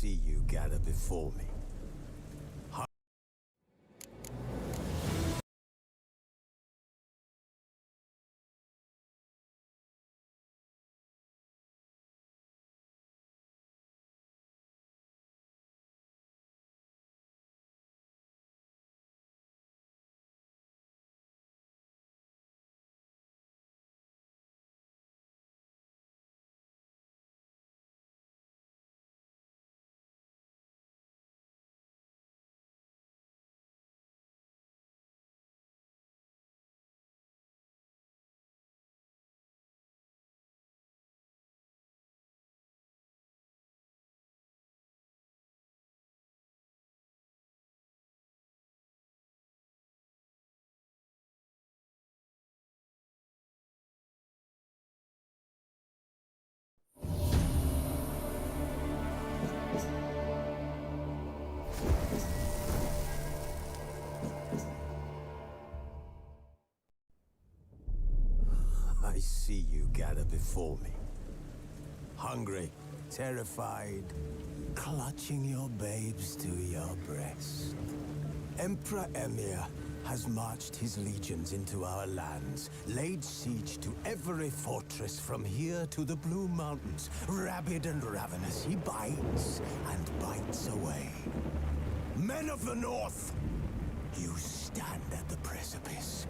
see you gather before me. I see you gather before me. Hungry, terrified, clutching your babes to your breast. Emperor Emir has marched his legions into our lands, laid siege to every fortress from here to the Blue Mountains. Rabid and ravenous, he bites and bites away. Men of the North, you stand at the precipice.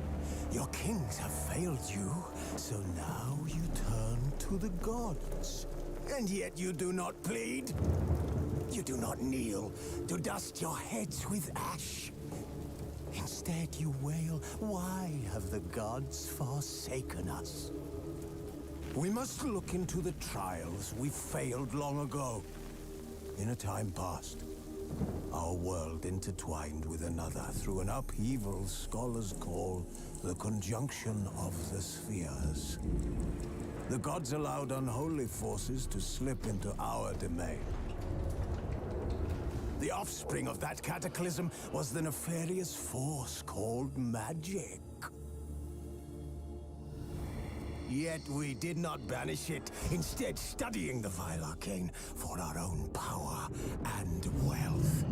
Your kings have failed you, so now you turn to the gods. And yet you do not plead. You do not kneel to dust your heads with ash. Instead you wail, why have the gods forsaken us? We must look into the trials we failed long ago. In a time past, our world intertwined with another through an upheaval scholars call the conjunction of the spheres. The gods allowed unholy forces to slip into our domain. The offspring of that cataclysm was the nefarious force called magic. Yet we did not banish it, instead studying the vile arcane for our own power and wealth.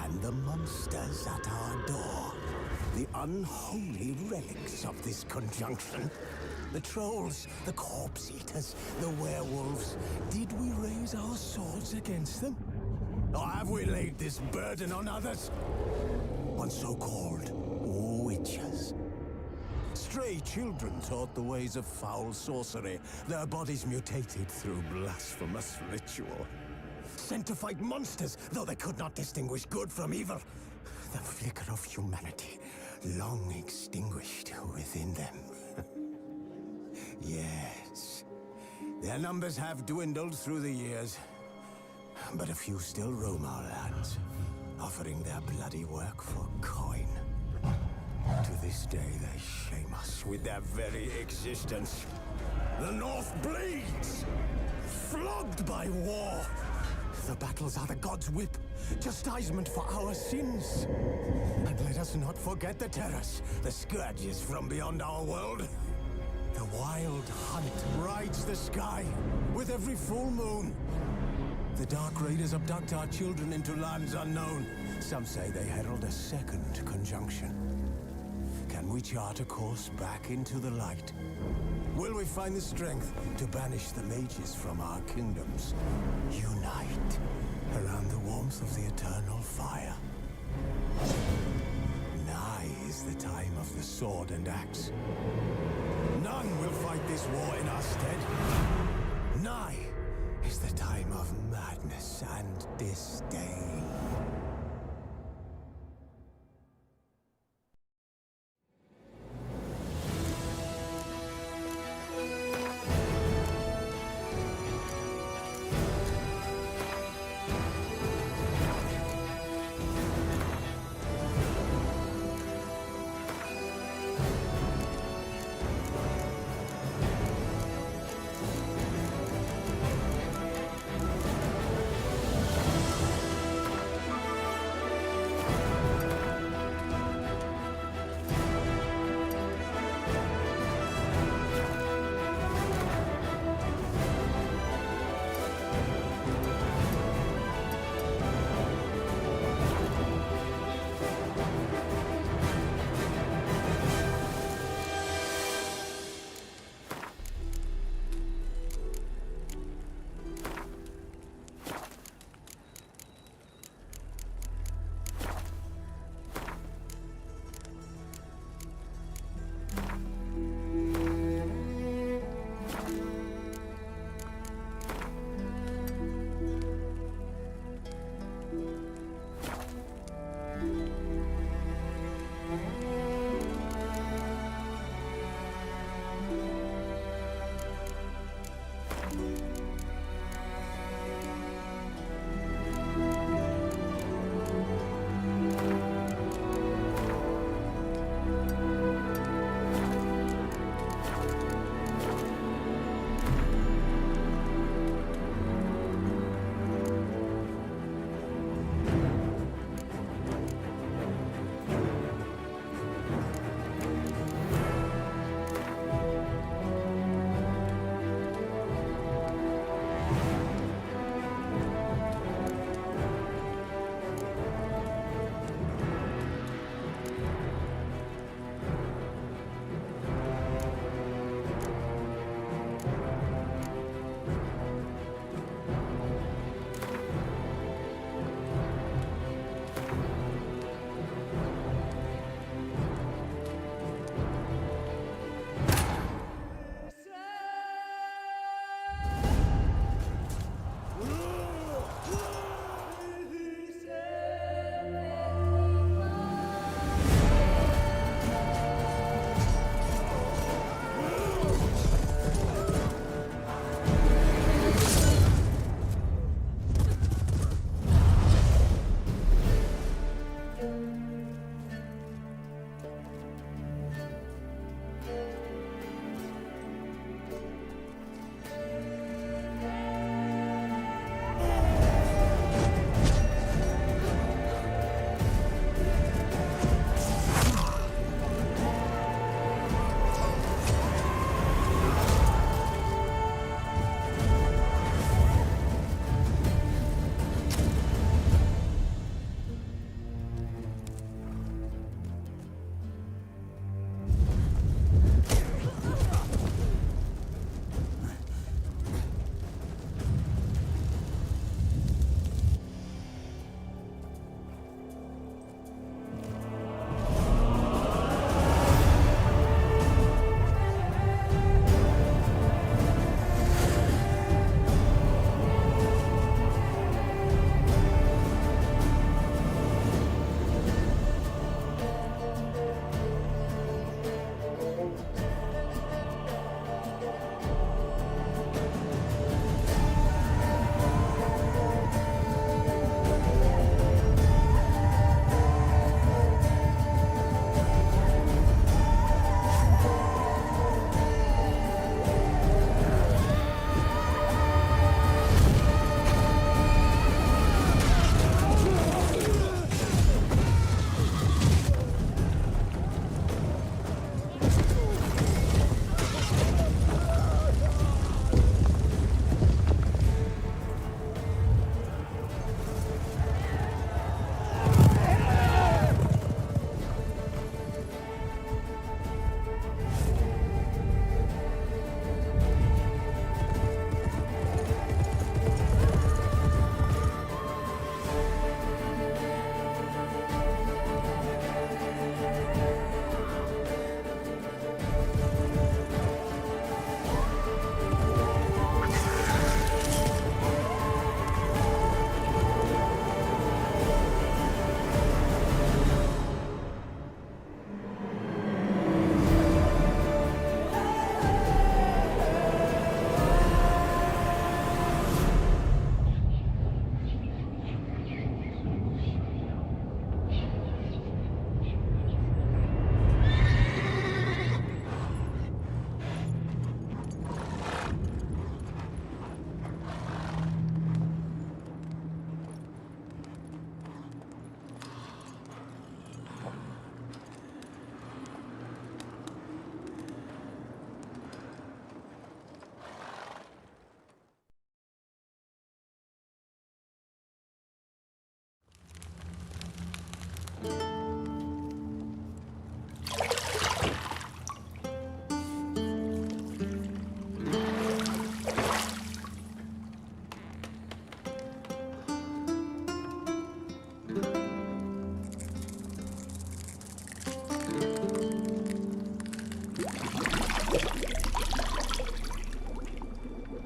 And the monsters at our door, the unholy relics of this conjunction. The trolls, the corpse eaters, the werewolves. Did we raise our swords against them? Or have we laid this burden on others? On so-called witches. Stray children taught the ways of foul sorcery, their bodies mutated through blasphemous ritual. Sent to fight monsters, though they could not distinguish good from evil. The flicker of humanity, long extinguished within them. Yes, their numbers have dwindled through the years, but a few still roam our lands, offering their bloody work for coin. To this day, they shame us with their very existence. The North bleeds, flogged by war. The battles are the gods' whip, chastisement for our sins. And let us not forget the terrors, the scourges from beyond our world. The wild hunt rides the sky with every full moon. The Dark Raiders abduct our children into lands unknown. Some say they herald a second conjunction. Can we chart a course back into the light? Will we find the strength to banish the mages from our kingdoms? Unite around the warmth of the eternal fire. Nigh is the time of the sword and axe. None will fight this war in our stead. Nigh is the time of madness and disdain.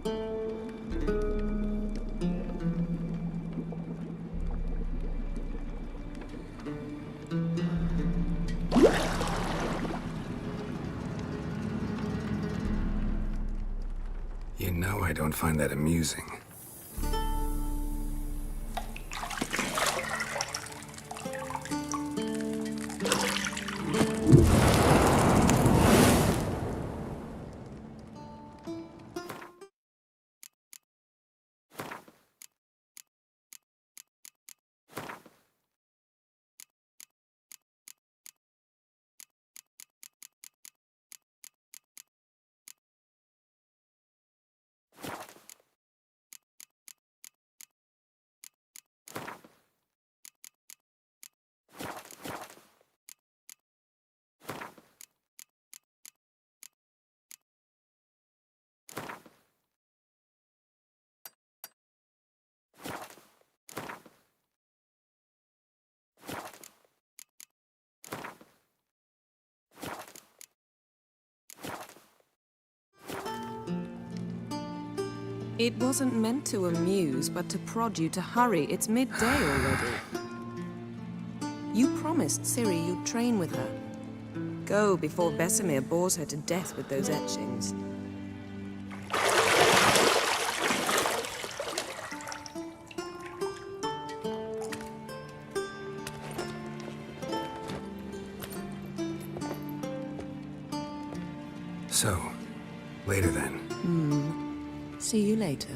You know I don't find that amusing. It wasn't meant to amuse, but to prod you to hurry. It's midday already. You promised Ciri you'd train with her. Go before Vesemir bores her to death with those etchings. So, later then. See you later.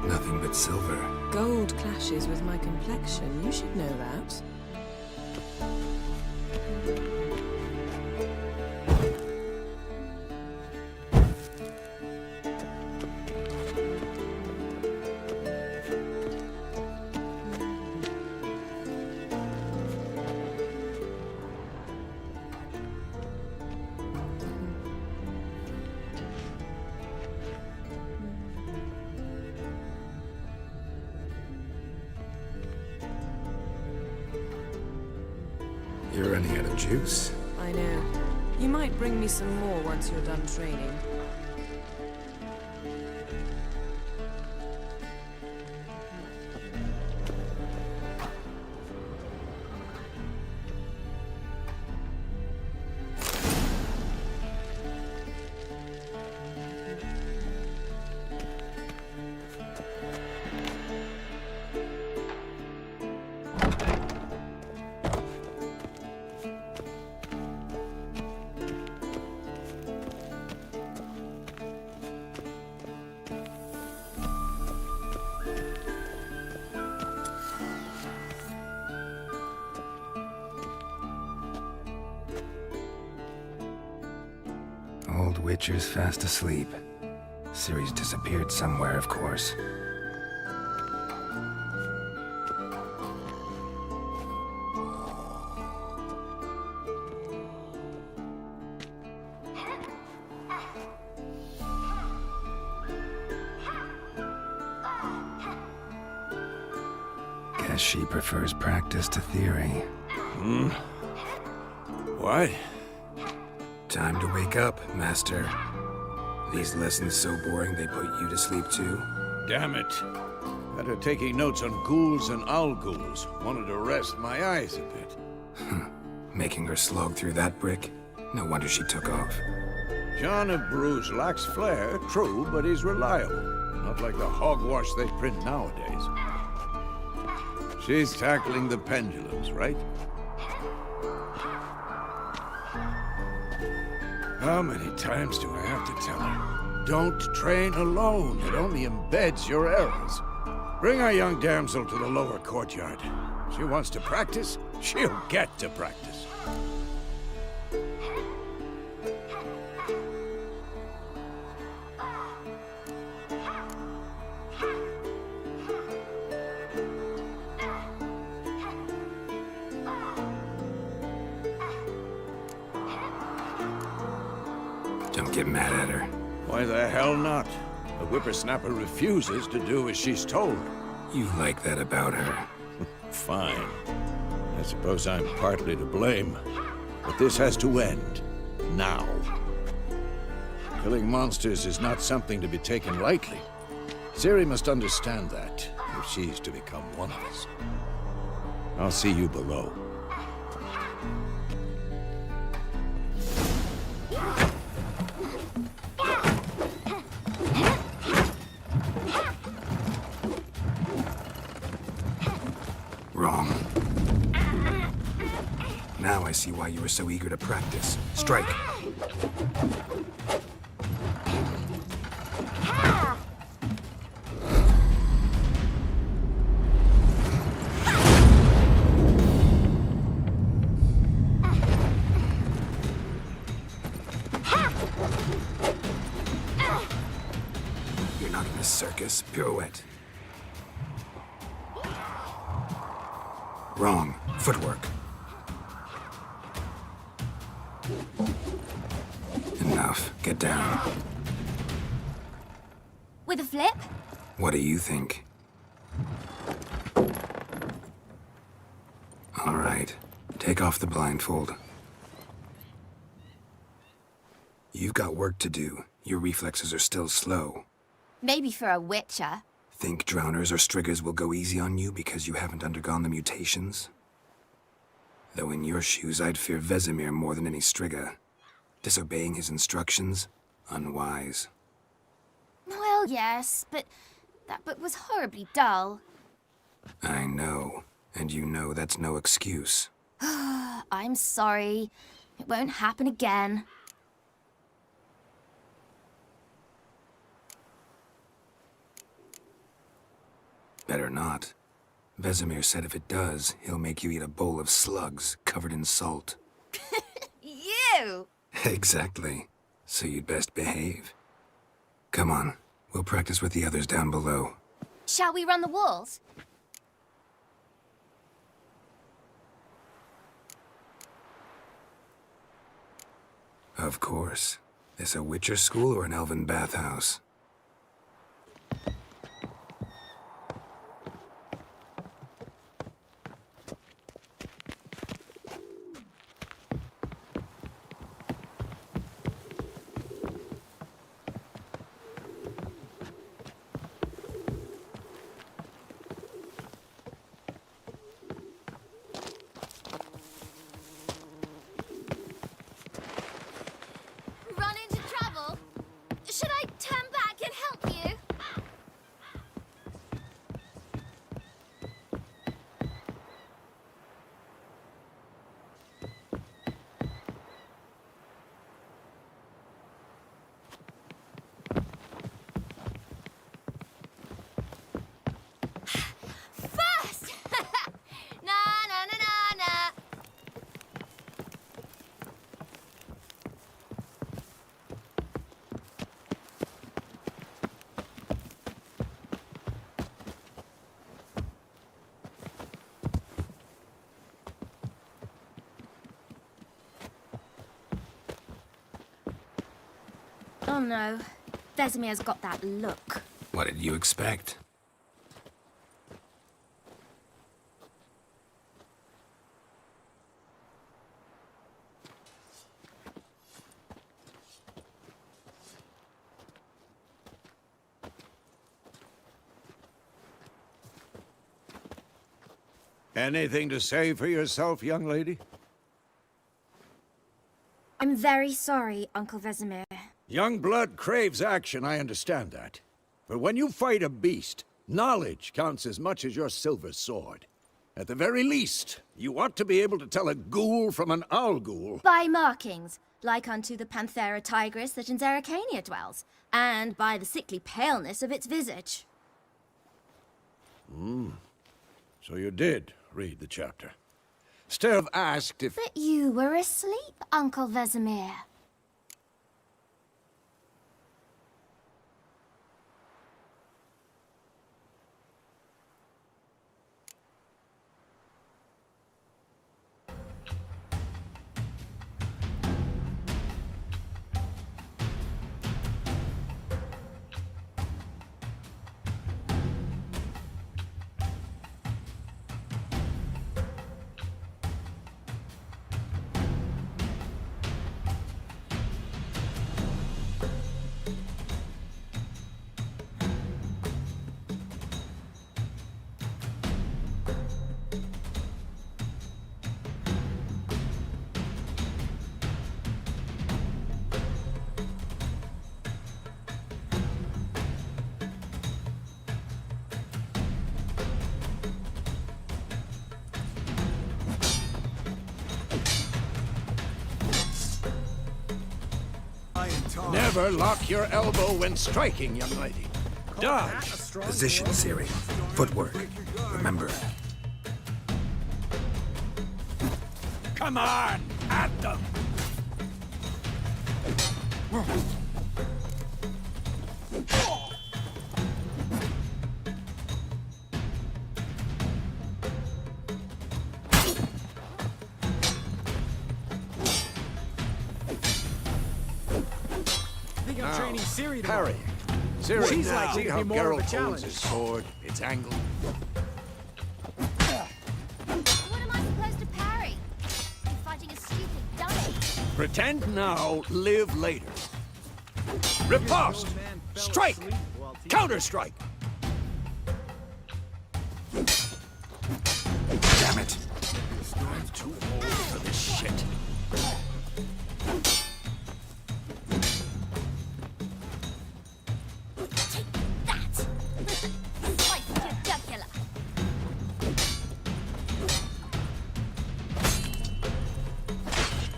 Nothing but silver. Gold clashes with my complexion. You should know that. You're running out of juice. I know. You might bring me some more once you're done training. Witcher's fast asleep. Ciri's disappeared somewhere, of course. Guess she prefers practice to theory. What? Time to wake up, Master. These lessons so boring they put you to sleep too? Damn it. Got her taking notes on ghouls and owl ghouls. Wanted to rest my eyes a bit. Making her slog through that brick? No wonder she took off. John of Bruges lacks flair, true, but he's reliable. Not like the hogwash they print nowadays. She's tackling the pendulums, right? How many times do I have to tell her? Don't train alone. It only embeds your errors. Bring our young damsel to the lower courtyard. She wants to practice, she'll get to practice. Don't get mad at her. Why the hell not? The whippersnapper refuses to do as she's told. You like that about her. Fine. I suppose I'm partly to blame. But this has to end. Now. Killing monsters is not something to be taken lightly. Ciri must understand that, if she's to become one of us. I'll see you below. Wrong. Now I see why you were so eager to practice. Strike. You're not in a circus. Pirouette. Wrong. Footwork. Enough. Get down. With a flip? What do you think? All right. Take off the blindfold. You've got work to do. Your reflexes are still slow. Maybe for a witcher. Think drowners or striggers will go easy on you because you haven't undergone the mutations? Though in your shoes, I'd fear Vesemir more than any strigger. Disobeying his instructions? Unwise. Well, yes, but that book was horribly dull. I know. And you know that's no excuse. I'm sorry. It won't happen again. Better not. Vesemir said if it does, he'll make you eat a bowl of slugs covered in salt. You! Exactly. So you'd best behave. Come on. We'll practice with the others down below. Shall we run the walls? Of course. This a Witcher school or an elven bathhouse? Run into trouble? Should I turn back? Oh no. Vesemir's got that look. What did you expect? Anything to say for yourself, young lady? I'm very sorry, Uncle Vesemir. Young blood craves action, I understand that. But when you fight a beast, knowledge counts as much as your silver sword. At the very least, you ought to be able to tell a ghoul from an owl ghoul. By markings, like unto the Panthera tigris that in Zerrikania dwells, and by the sickly paleness of its visage. So you did read the chapter. Still have asked if... But you were asleep, Uncle Vesemir. Never lock your elbow when striking, young lady. Dodge. Position, Siri. Footwork. Remember. Come on, at them. Training Siri to Parry. Siri, She's likely see to how be more of a Geralt holds challenge. his sword, its angle. What am I supposed to parry? I'm fighting a stupid dummy. Pretend now, live later. Riposte! Strike! Counter-strike! Damn it. I'm too old for this shit. That! Slice your jugular.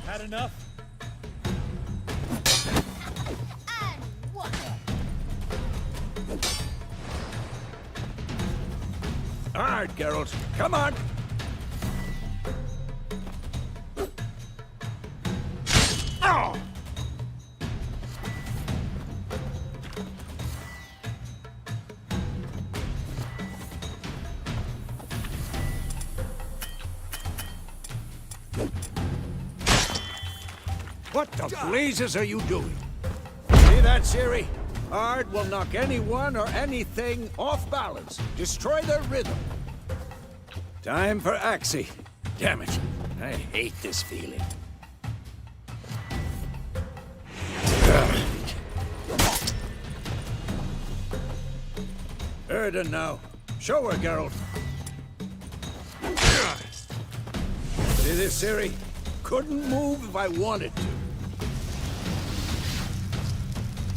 Had enough? And what? All right, Geralt. Come on! Oh! What the blazes are you doing? See that, Ciri? Ard will knock anyone or anything off balance, destroy their rhythm. Time for Axie. Damn it, I hate this feeling. Erden now. Show her, Geralt. See this, Ciri? Couldn't move if I wanted to.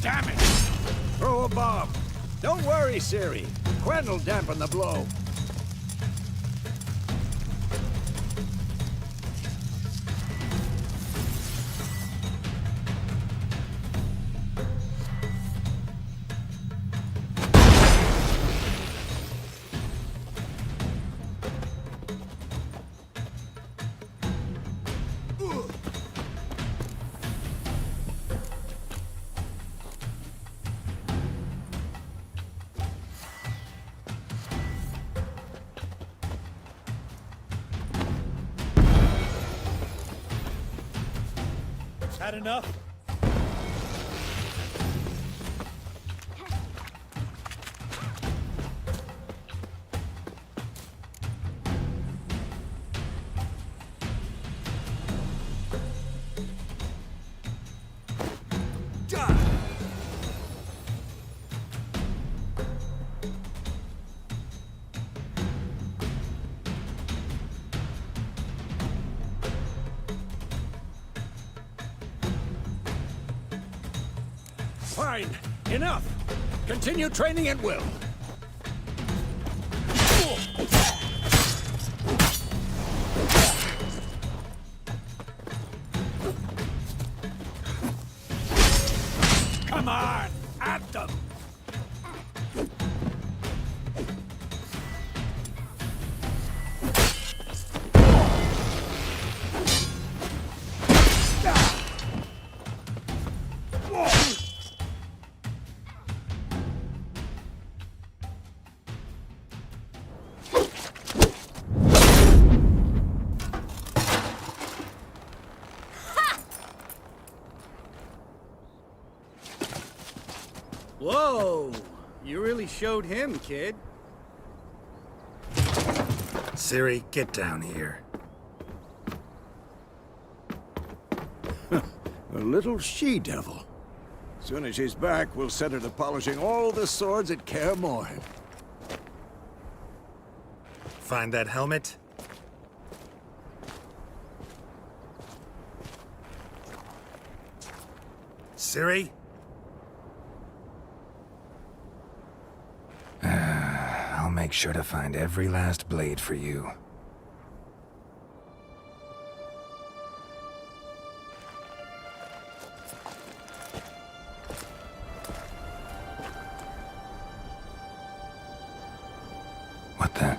Damn it! Throw a bomb. Don't worry, Ciri. Quen will dampen the blow. Had enough? Fine. Enough. Continue training at will. Come on! At them! Whoa! You really showed him, kid. Ciri, get down here. A little she-devil. Soon as she's back, we'll set her to polishing all the swords at Kaer Morhen. Find that helmet? Ciri? I'll make sure to find every last blade for you. What the?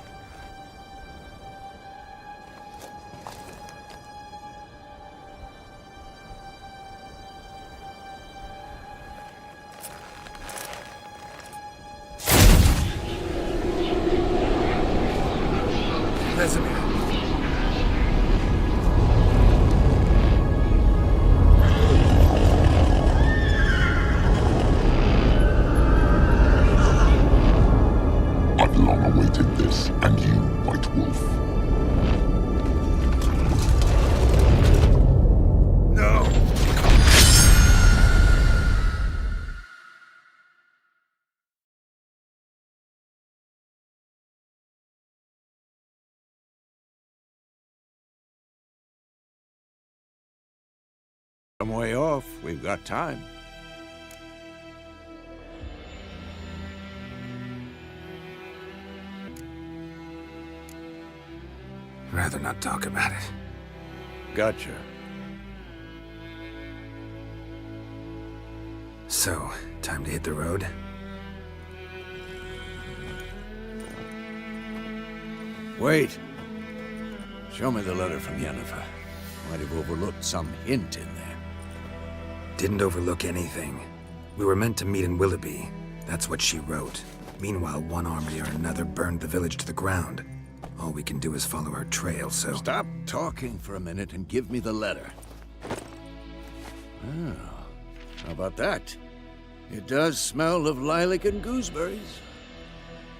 Vesemir. I've long awaited this, and you, White Wolf. No! Some way off. We've got time. Rather not talk about it. Gotcha. So, time to hit the road? Wait. Show me the letter from Yennefer. Might have overlooked some hint in there. Didn't overlook anything. We were meant to meet in Willoughby. That's what she wrote. Meanwhile, one army or another burned the village to the ground. All we can do is follow her trail, so... Stop talking for a minute and give me the letter. Oh, how about that? It does smell of lilac and gooseberries.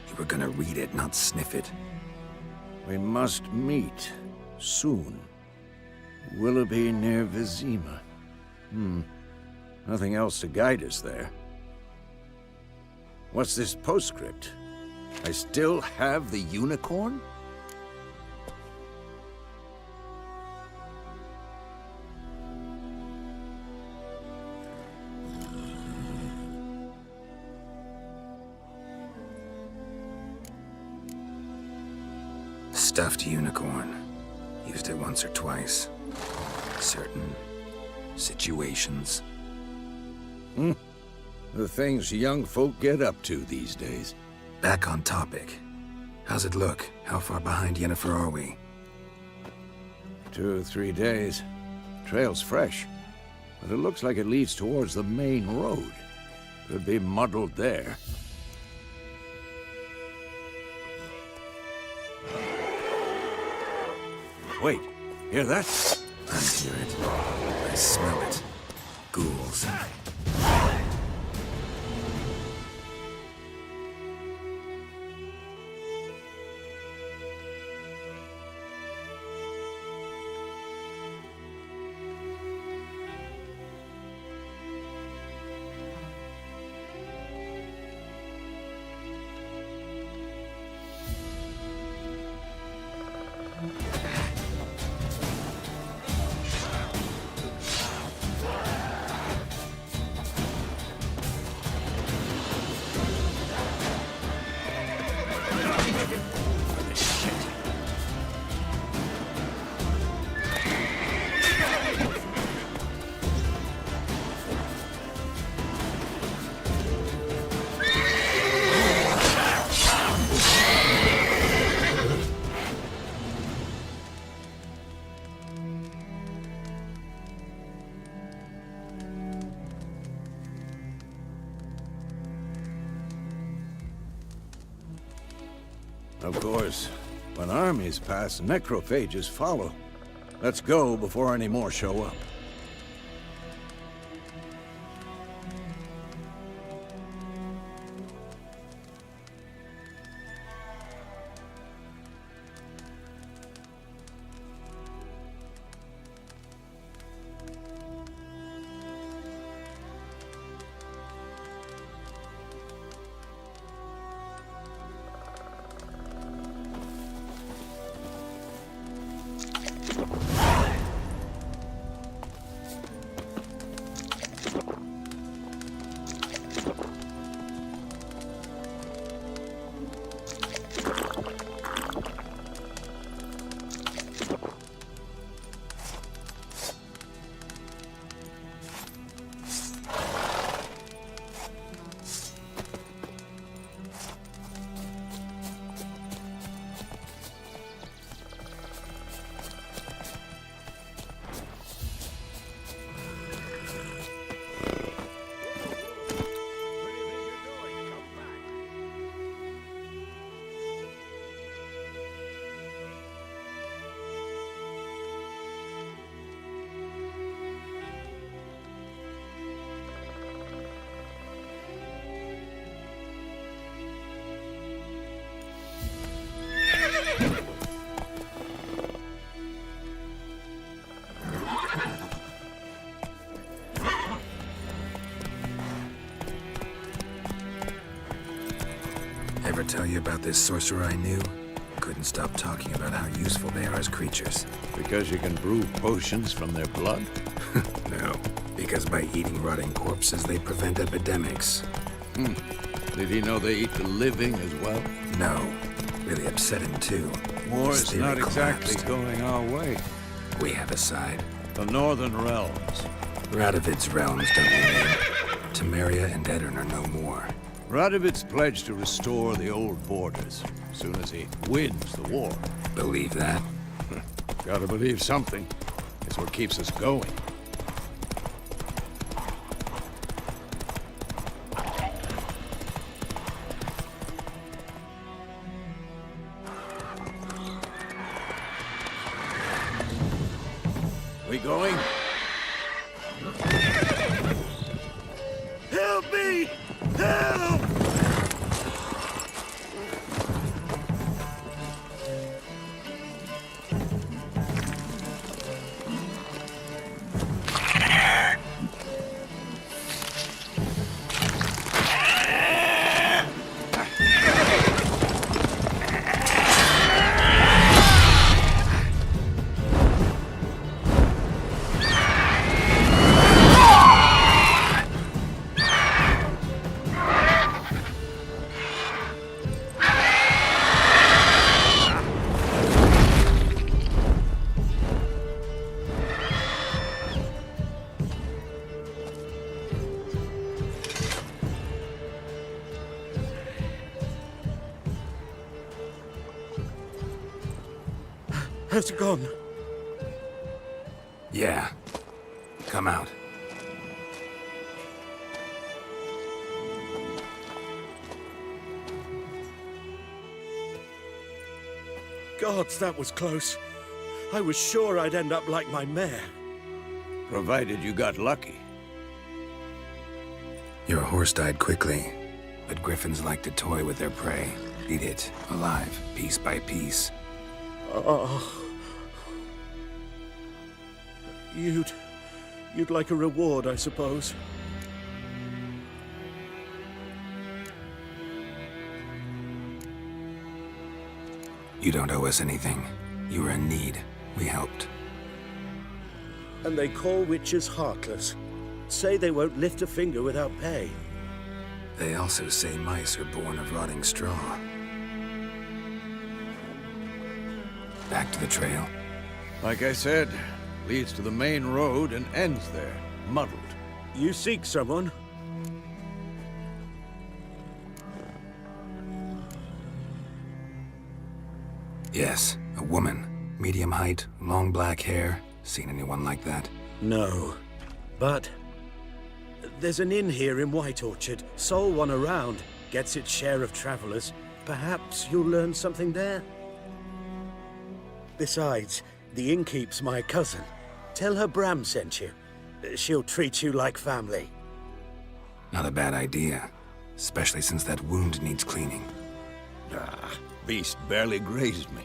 You were gonna read it, not sniff it. We must meet soon. Willoughby near Vizima. Nothing else to guide us there. What's this postscript? I still have the unicorn? Stuffed unicorn. Used it once or twice. Certain situations. The things young folk get up to these days. Back on topic. How's it look? How far behind Yennefer are we? 2 or 3 days. Trail's fresh, but it looks like it leads towards the main road. Could be muddled there. Wait, hear that? I hear it. I smell it. Ghouls. course, when armies pass, necrophages follow. Let's go before any more show up. Ever tell you about this sorcerer I knew? Couldn't stop talking about how useful they are as creatures. Because you can brew potions from their blood? No, because by eating rotting corpses, they prevent epidemics. Did he know they eat the living as well? No, really upset him too. War's Still not collapsed. exactly going our way. We have a side. The Northern Realms. Radovid's realms don't remain. Temeria and Edirn are no more. Radovid's pledged to restore the old borders as soon as he wins the war. Believe that? Gotta believe something. It's what keeps us going. We going? Help me! Help! Has it gone? Yeah. Come out. Gods, that was close. I was sure I'd end up like my mare. Provided you got lucky. Your horse died quickly, but griffins like to toy with their prey. Eat it, alive, piece by piece. Oh. You'd like a reward, I suppose. You don't owe us anything. You were in need. We helped. And they call witches heartless. Say they won't lift a finger without pay. They also say mice are born of rotting straw. Back to the trail. Like I said, leads to the main road and ends there, muddled. You seek someone? Yes, a woman. Medium height, long black hair. Seen anyone like that? No. But there's an inn here in White Orchard. Sole one around. Gets its share of travelers. Perhaps you'll learn something there. Besides, the innkeep's my cousin. Tell her Bram sent you. She'll treat you like family. Not a bad idea, especially since that wound needs cleaning. Ah, beast barely grazed me.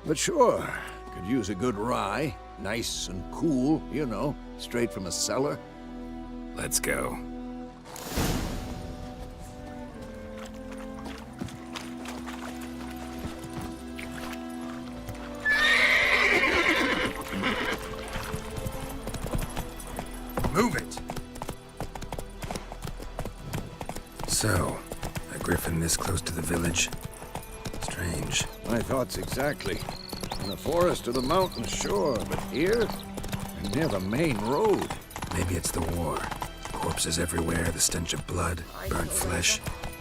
But sure, could use a good rye. Nice and cool, you know, straight from a cellar. Let's go. Move it! So, a griffin this close to the village? Strange. My thoughts exactly. In the forest or the mountains, sure, but here? And near the main road. Maybe it's the war. Corpses everywhere, the stench of blood, burnt flesh.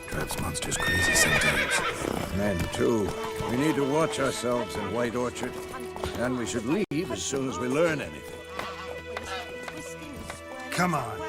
Drives monsters crazy sometimes. Men, too. We need to watch ourselves in White Orchard. And we should leave as soon as we learn anything. Come on.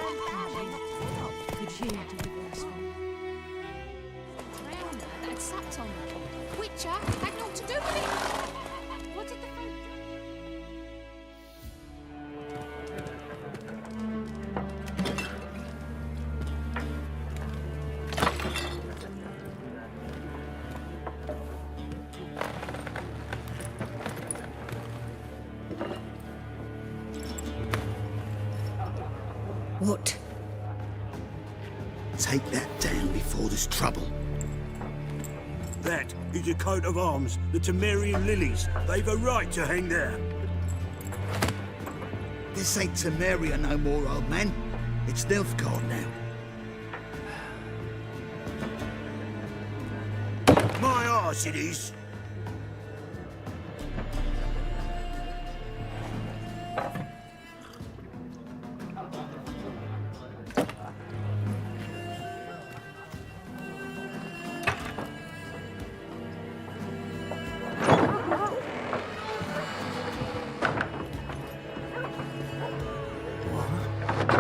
What? Take that down before there's trouble. That is a coat of arms, the Temerian lilies. They've a right to hang there. This ain't Temeria no more, old man. It's Nilfgaard now. My arse it is.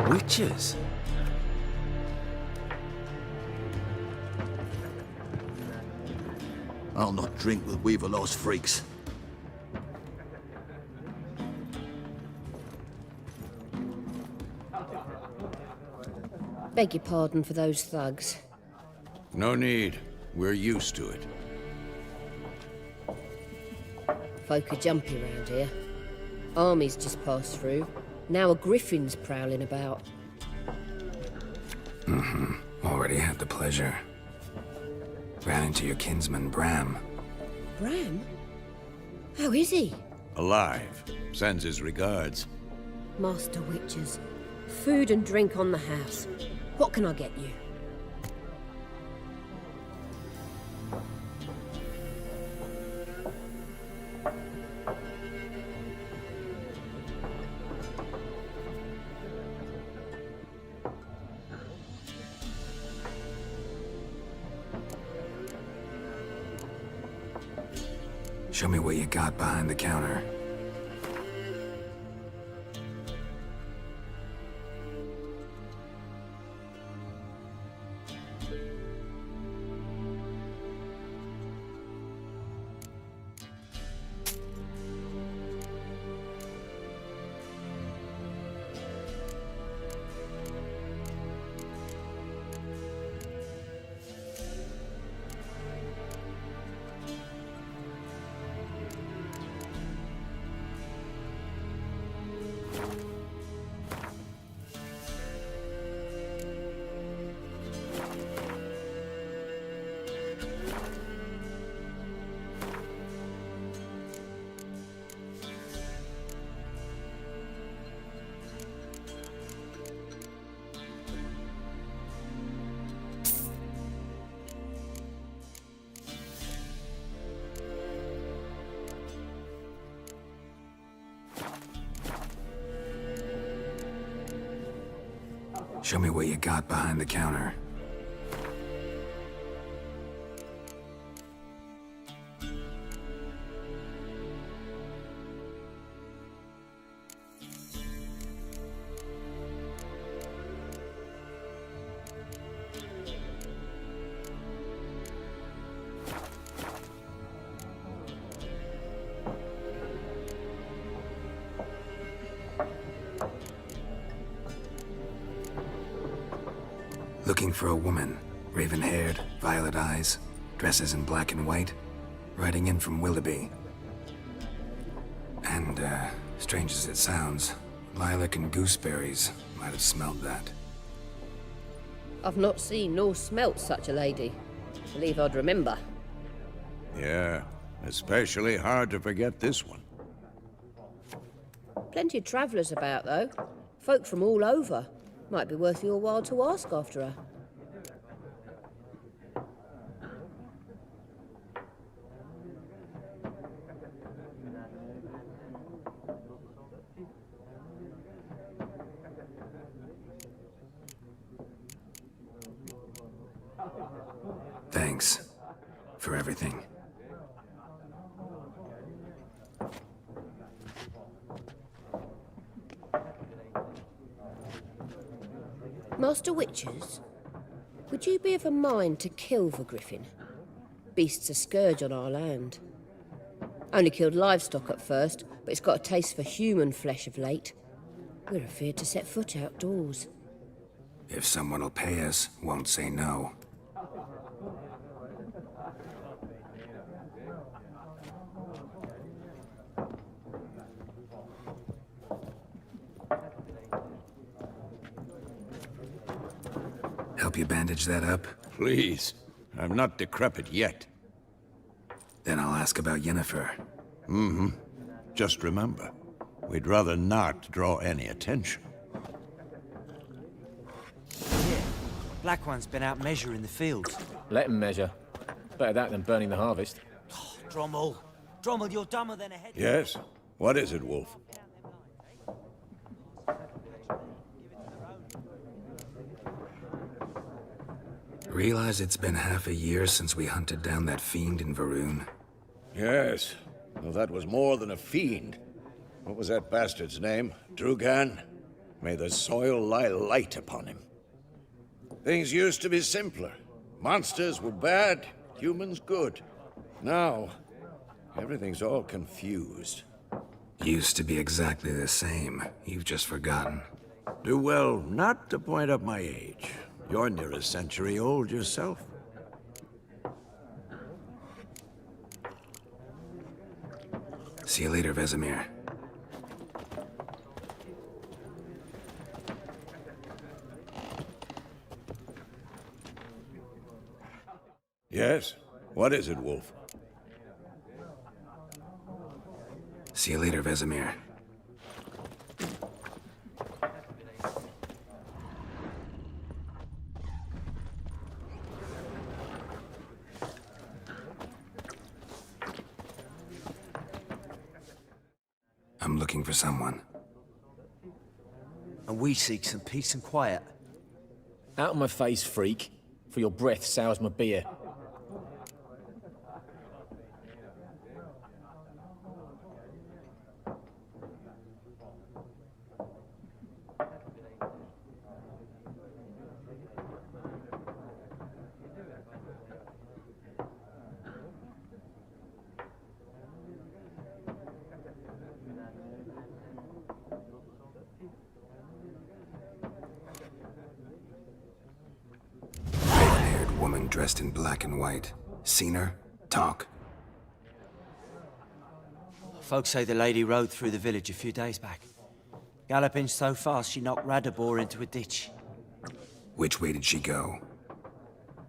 Witches? I'll not drink with Weaverlaw's freaks. Beg your pardon for those thugs. No need. We're used to it. Folk are jumpy round here. Armies just passed through. Now a griffin's prowling about. Already had the pleasure. Ran into your kinsman, Bram. Bram? How is he? Alive. Sends his regards. Master Witches. Food and drink on the house. What can I get you? Show me what you got behind the counter. Show me what you got behind the counter. Looking for a woman, raven-haired, violet eyes, dresses in black and white, riding in from Willoughby. And, strange as it sounds, lilac and gooseberries might have smelled that. I've not seen nor smelt such a lady. Believe I'd remember. Yeah, especially hard to forget this one. Plenty of travellers about, though. Folk from all over. Might be worth your while to ask after her. Thanks for everything. Master Witchers, would you be of a mind to kill the griffin? Beast's a scourge on our land. Only killed livestock at first, but it's got a taste for human flesh of late. We're afeard to set foot outdoors. If someone will pay us, won't say no. Help you bandage that up? Please. I'm not decrepit yet. Then I'll ask about Yennefer. Mm-hmm. Just remember, we'd rather not draw any attention. Yeah, Black One's been out measuring the fields. Let him measure. Better that than burning the harvest. Oh, Drommel. Drommel, you're dumber than a head. Yes? What is it, Wolf? Realize it's been half a year since we hunted down that fiend in Varun? Yes. Well, that was more than a fiend. What was that bastard's name? Drugan? May the soil lie light upon him. Things used to be simpler. Monsters were bad, humans good. Now, everything's all confused. Used to be exactly the same. You've just forgotten. Do well not to point up my age. You're near a century old yourself. See you later, Vesemir. Yes? What is it, Wolf? See you later, Vesemir. I'm looking for someone. And we seek some peace and quiet. Out of my face, freak. For your breath sours my beer. Red-haired woman dressed in black and white. Seen her? Talk. Folks say the lady rode through the village a few days back. Galloping so fast she knocked Radabor into a ditch. Which way did she go?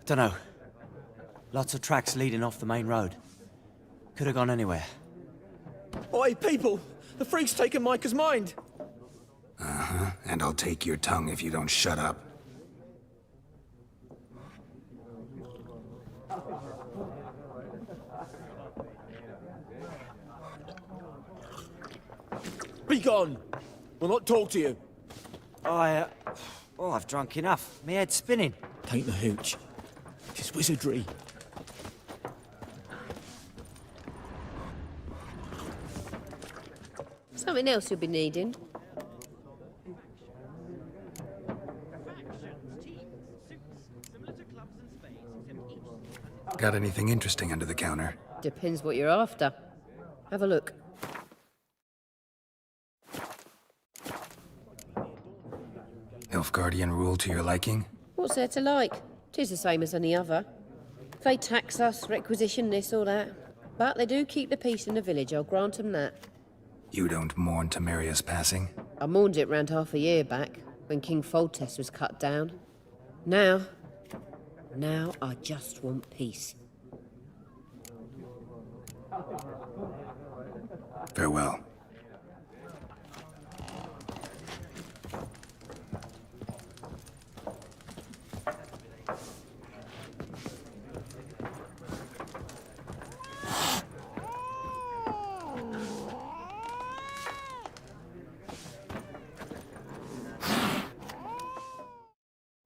Dunno. Lots of tracks leading off the main road. Could have gone anywhere. Oi, people! The freak's taken Micah's mind! Uh-huh, and I'll take your tongue if you don't shut up. Be gone! We'll not talk to you. I've drunk enough. My head's spinning. Tain't the hooch. It's wizardry. Something else you'll be needing. Got anything interesting under the counter? Depends what you're after. Have a look. Nilfgaardian rule to your liking? What What's there to like? 'Tis the same as any other. They tax us, requisition this or that. But they do keep the peace in the village, I'll grant 'em that. You don't mourn Temeria's passing? I mourned it round half a year back, when King Foltest was cut down. Now I just want peace. Farewell.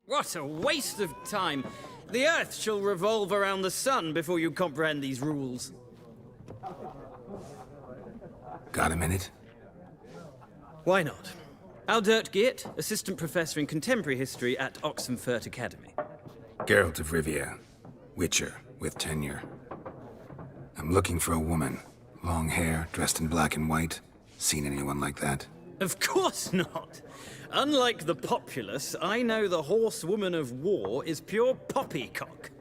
What a waste of time! The Earth shall revolve around the sun before you comprehend these rules. Got a minute? Why not? Aldert Geert, Assistant Professor in Contemporary History at Oxenfurt Academy. Geralt of Rivia, Witcher with tenure. I'm looking for a woman. Long hair, dressed in black and white. Seen anyone like that? Of course not! Unlike the populace, I know the horsewoman of war is pure poppycock.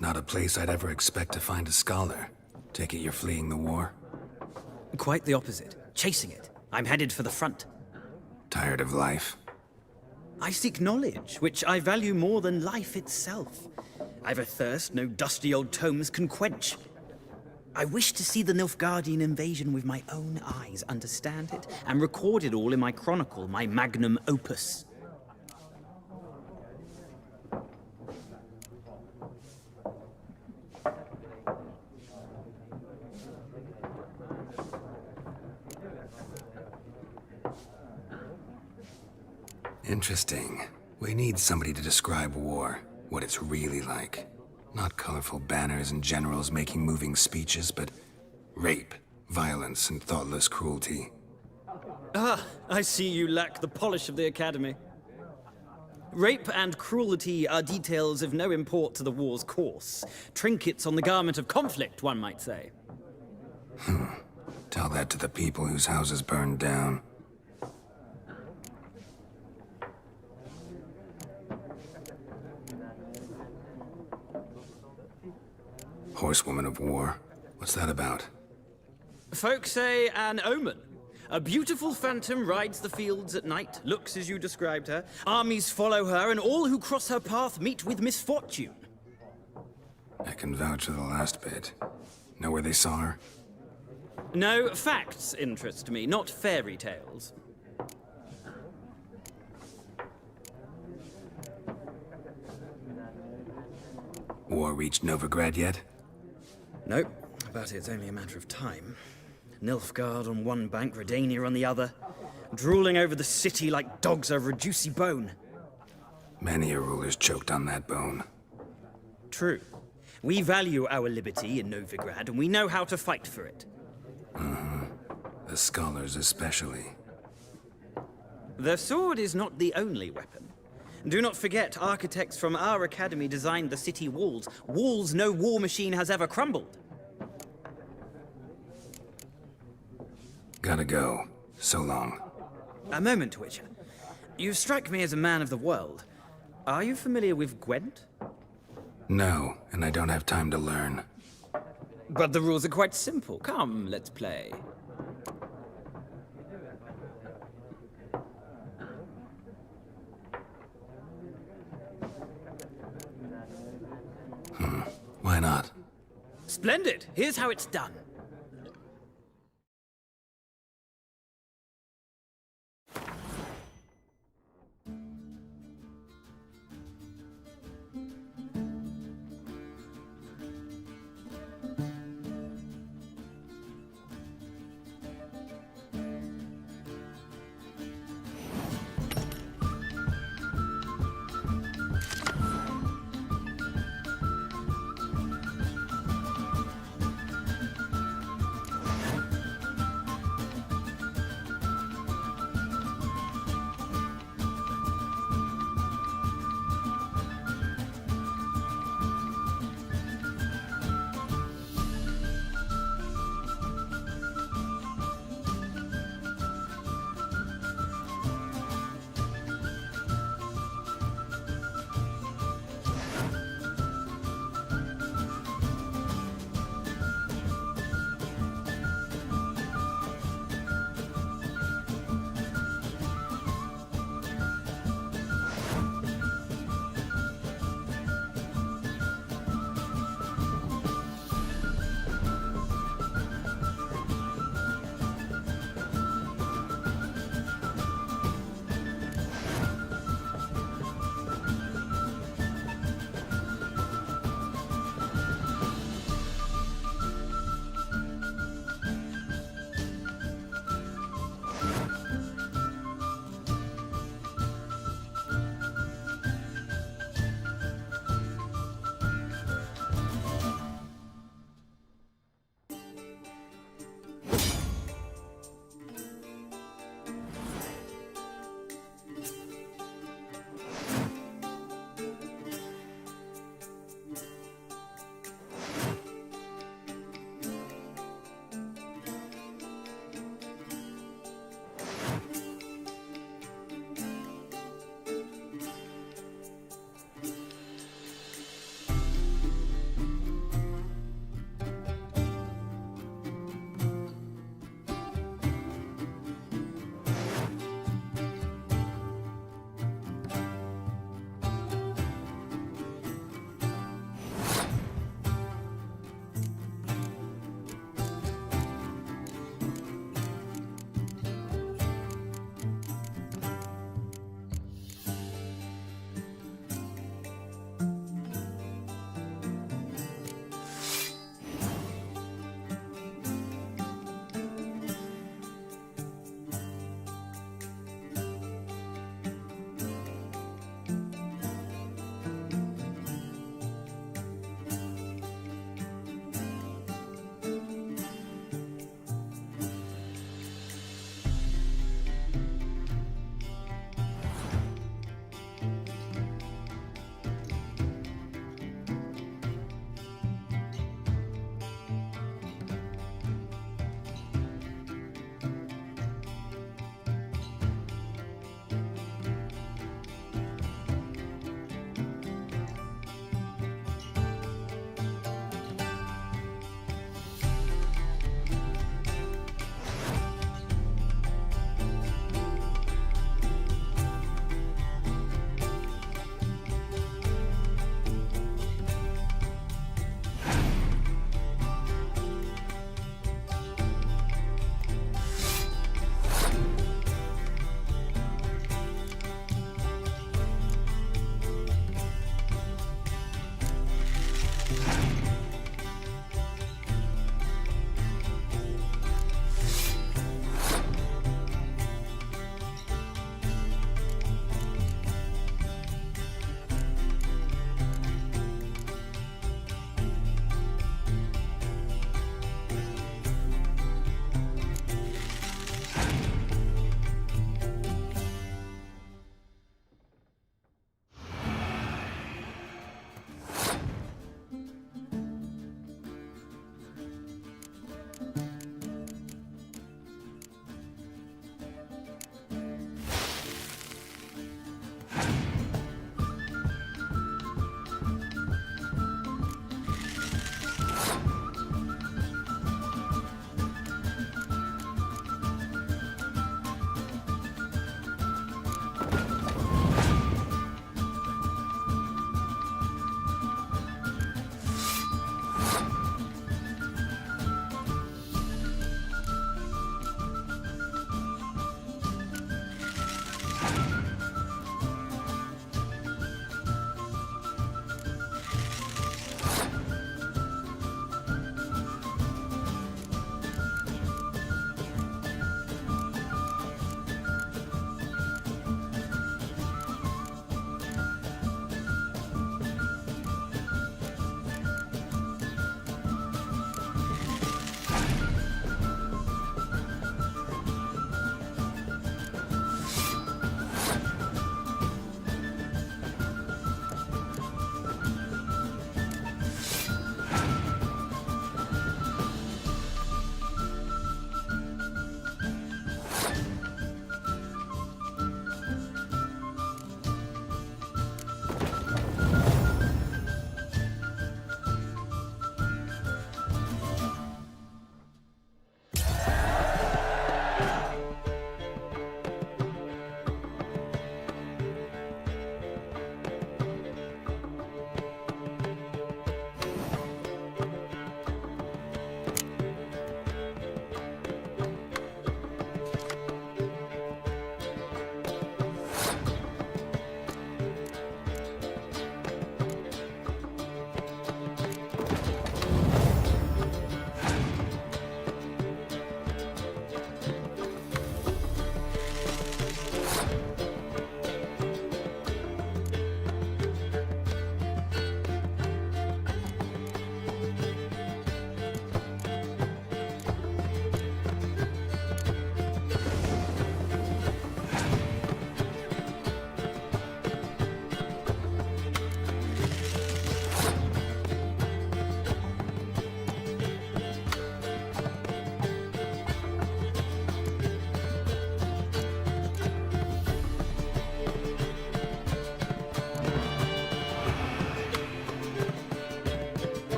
Not a place I'd ever expect to find a scholar. Take it you're fleeing the war? Quite the opposite. Chasing it. I'm headed for the front. Tired of life? I seek knowledge, which I value more than life itself. I've a thirst no dusty old tomes can quench. I wish to see the Nilfgaardian invasion with my own eyes, understand it, and record it all in my chronicle, my magnum opus. Interesting. We need somebody to describe war, what it's really like. Not colorful banners and generals making moving speeches, but rape, violence, and thoughtless cruelty. Ah, I see you lack the polish of the Academy. Rape and cruelty are details of no import to the war's course. Trinkets on the garment of conflict, one might say. Tell that to the people whose houses burned down. Horsewoman of war. What's that about? Folk say an omen. A beautiful phantom rides the fields at night, looks as you described her. Armies follow her, and all who cross her path meet with misfortune. I can vouch for the last bit. Know where they saw her? No, facts interest me, not fairy tales. War reached Novigrad yet? Nope, but it's only a matter of time. Nilfgaard on one bank, Redania on the other, drooling over the city like dogs over a juicy bone. Many a ruler's choked on that bone. True. We value our liberty in Novigrad, and we know how to fight for it. The scholars especially. The sword is not the only weapon. Do not forget, architects from our academy designed the city walls. Walls no war machine has ever crumbled. Gotta go. So long. A moment, Witcher. You strike me as a man of the world. Are you familiar with Gwent? No, and I don't have time to learn. But the rules are quite simple. Come, let's play. Why not? Splendid! Here's how it's done.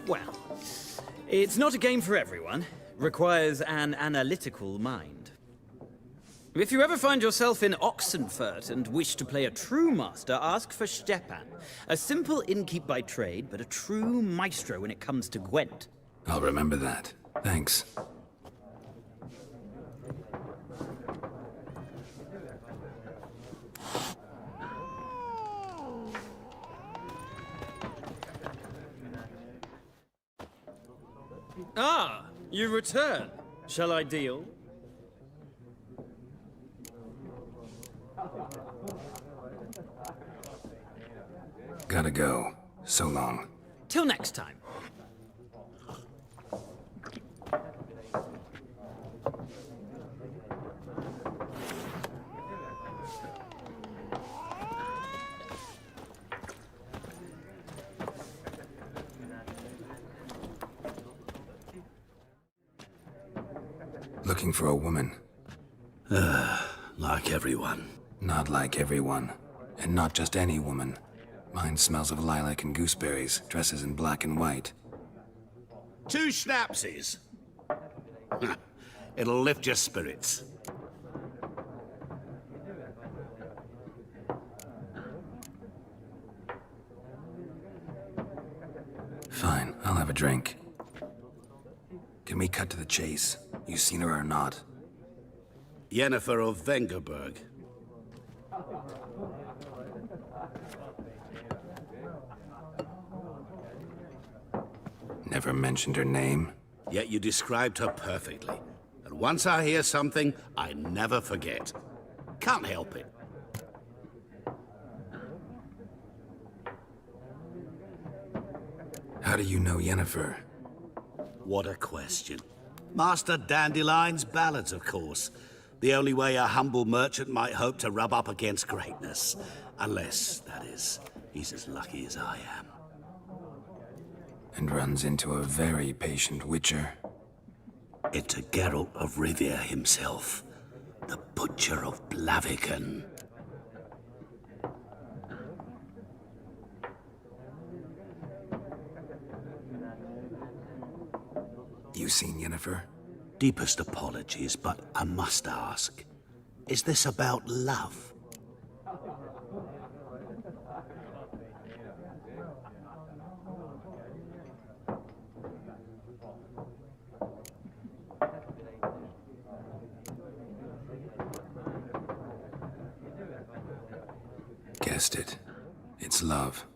Well, it's not a game for everyone. Requires an analytical mind. If you ever find yourself in Oxenfurt and wish to play a true master, ask for Stepan. A simple innkeep by trade, but a true maestro when it comes to Gwent. I'll remember that. Thanks. Ah, you return. Shall I deal? Gotta go. So long. Till next time. Looking for a woman. Like everyone. Not like everyone. And not just any woman. Mine smells of lilac and gooseberries, dresses in black and white. 2 schnapsies. It'll lift your spirits. Fine, I'll have a drink. Can we cut to the chase? You seen her or not? Yennefer of Vengerberg. Never mentioned her name? Yet you described her perfectly. And once I hear something, I never forget. Can't help it. How do you know Yennefer? What a question. Master Dandelion's ballads, of course. The only way a humble merchant might hope to rub up against greatness. Unless, that is, he's as lucky as I am. And runs into a very patient witcher. Into Geralt of Rivia himself. The Butcher of Blaviken. You seen Yennefer? Deepest apologies, but I must ask. Is this about love? Guessed it. It's love.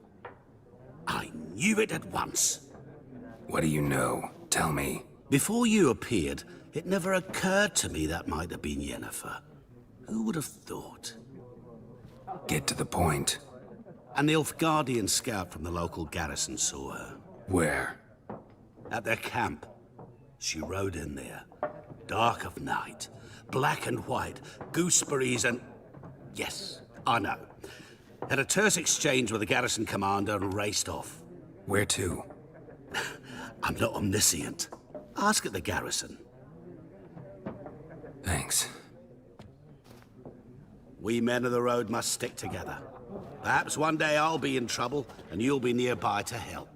I knew it at once. What do you know? Tell me. Before you appeared, it never occurred to me that might have been Yennefer. Who would have thought? Get to the point. An Nilfgaardian scout from the local garrison saw her. Where? At their camp. She rode in there. Dark of night. Black and white. Gooseberries and... Yes, I know. Had a terse exchange with the garrison commander and raced off. Where to? I'm not omniscient. Ask at the garrison. Thanks. We men of the road must stick together. Perhaps one day I'll be in trouble and you'll be nearby to help.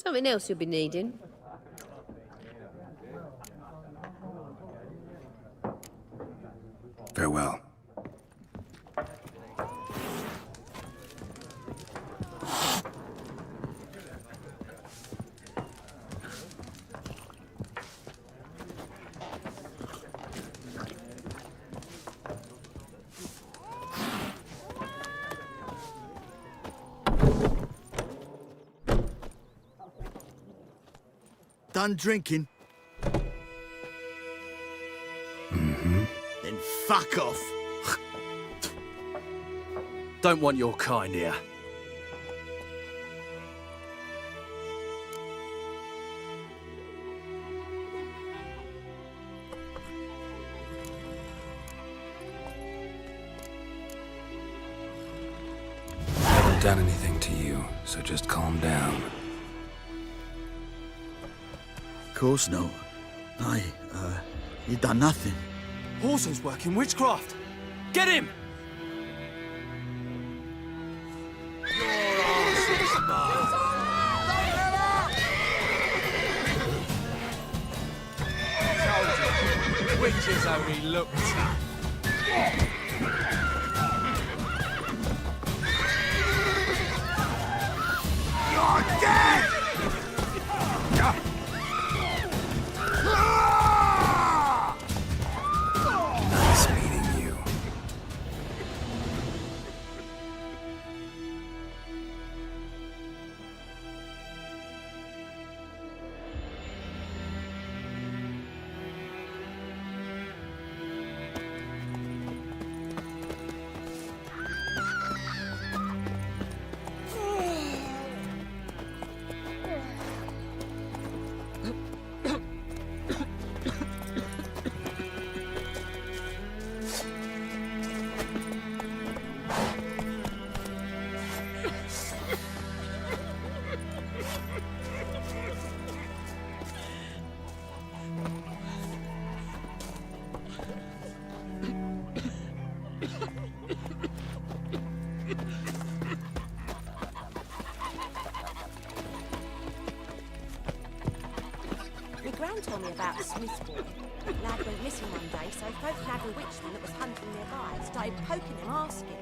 Something else you'll be needing. Farewell. Done drinking? Mm-hmm. Then fuck off. Don't want your kind here. I haven't done anything to you, so just calm down. Of course not. You done nothing. Horson's working witchcraft. Get him! Witches only look tough. You're dead! Nice meeting you. Gran told me about a Smith boy. Lad went missing one day, so folk nagged a witchman that was hunting nearby. Started poking him, asking.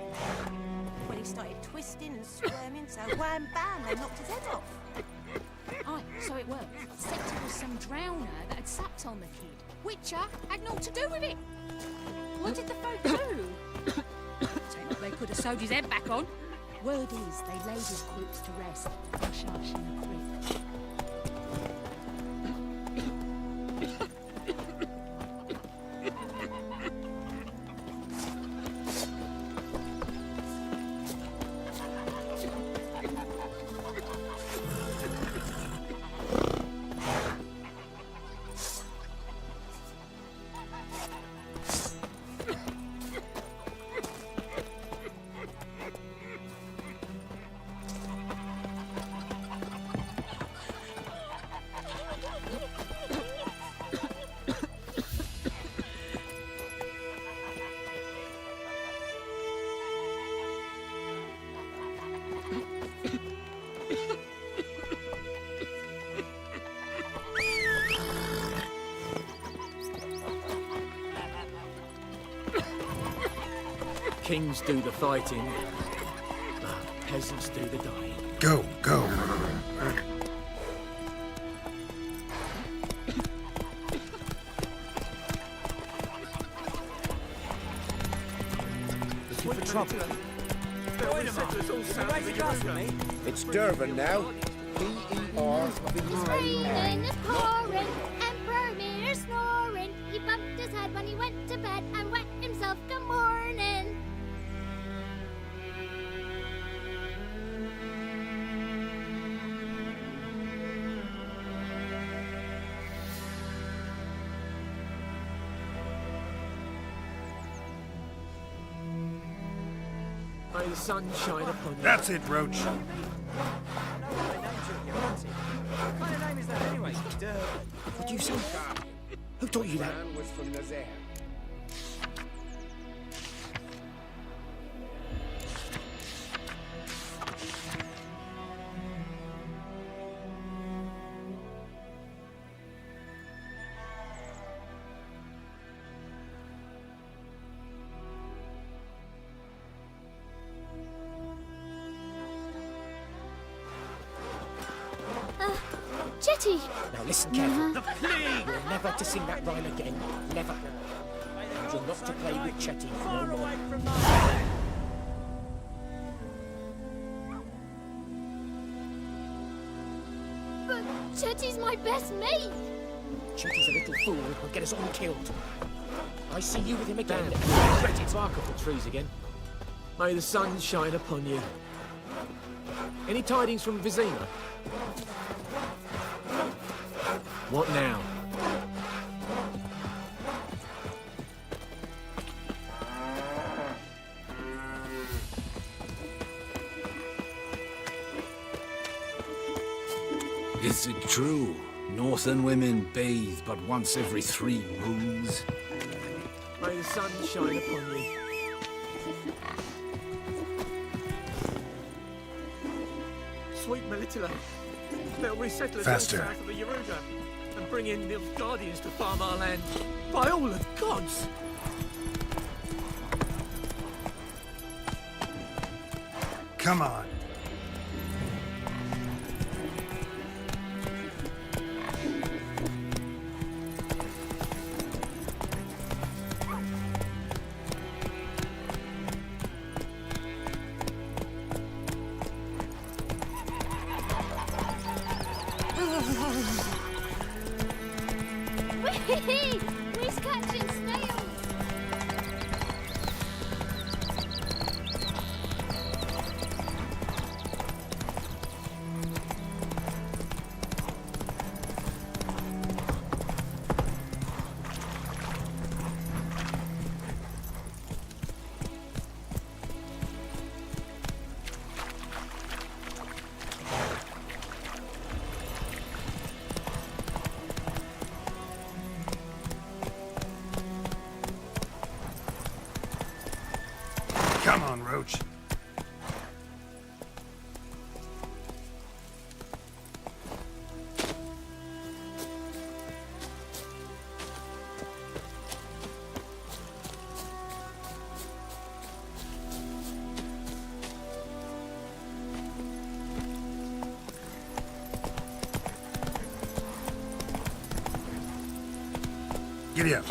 When he started twisting and squirming, so wham bam, they knocked his head off. Aye, so it worked. Except it was some drowner that had sapped on the kid. Witcher had naught to do with it. What did the folk do? They could have sewed his head back on. Word is, they laid his corpse to rest. Hush-hush in the creek. Kings do the fighting, peasants do the dying. Go, go. Looking for trouble. It's Durban now. It's raining, it's pouring, and Vermeer's snoring. He bumped his head when he went to bed and wet himself good morning. May the sun shine upon you. That's it, Roach. What kind of name is that anyway? What'd you say? Who taught you that? Man was from Nazaire. Chetty! Now listen carefully. You're never to sing that rhyme again. Never. And you're not to play with Chetty no more. But Chetty's my best mate! Chetty's a little fool who'll get us all killed. I see you with him again. Ready to bark up the trees again. May the sun shine upon you. Any tidings from Vizima? What now? Is it true? Northern women bathe but once every 3 moons? May the sun shine upon you. Sweet Melitula, they'll resettle us Faster. south of the Yaruga and bring in the Guardians to farm our land. By all the gods! Come on. Whee! We's catching snails! Come on, Roach. Giddy up.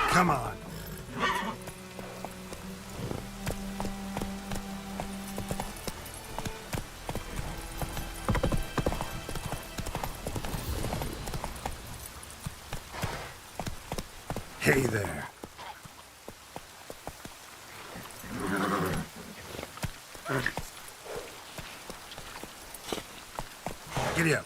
Come on. Hey there. Giddy up.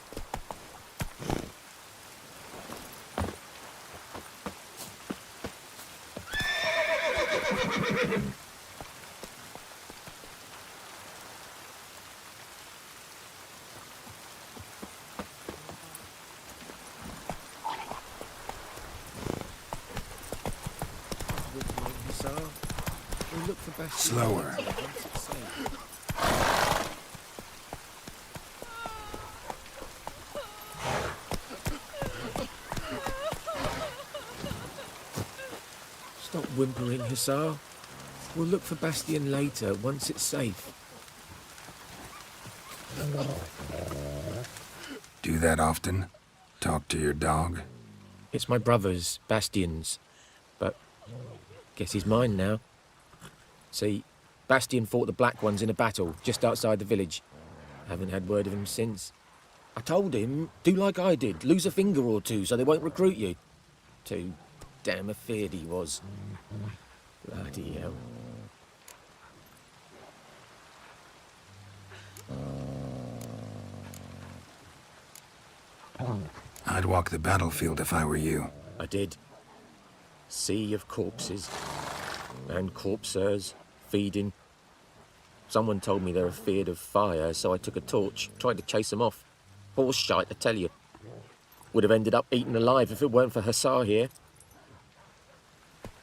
Slower. Stop whimpering, Hussar. We'll look for Bastion later, once it's safe. Do that often? Talk to your dog? It's my brother's, Bastion's. But guess he's mine now. See, Bastion fought the Black Ones in a battle just outside the village. Haven't had word of him since. I told him, do like I did, lose a finger or two so they won't recruit you. Too damn afeard he was. Bloody hell. I'd walk the battlefield if I were you. I did. Sea of corpses. And corpsers, feeding. Someone told me they're afeard of fire, so I took a torch, tried to chase them off. Horse shite, I tell you. Would have ended up eaten alive if it weren't for Hussar here.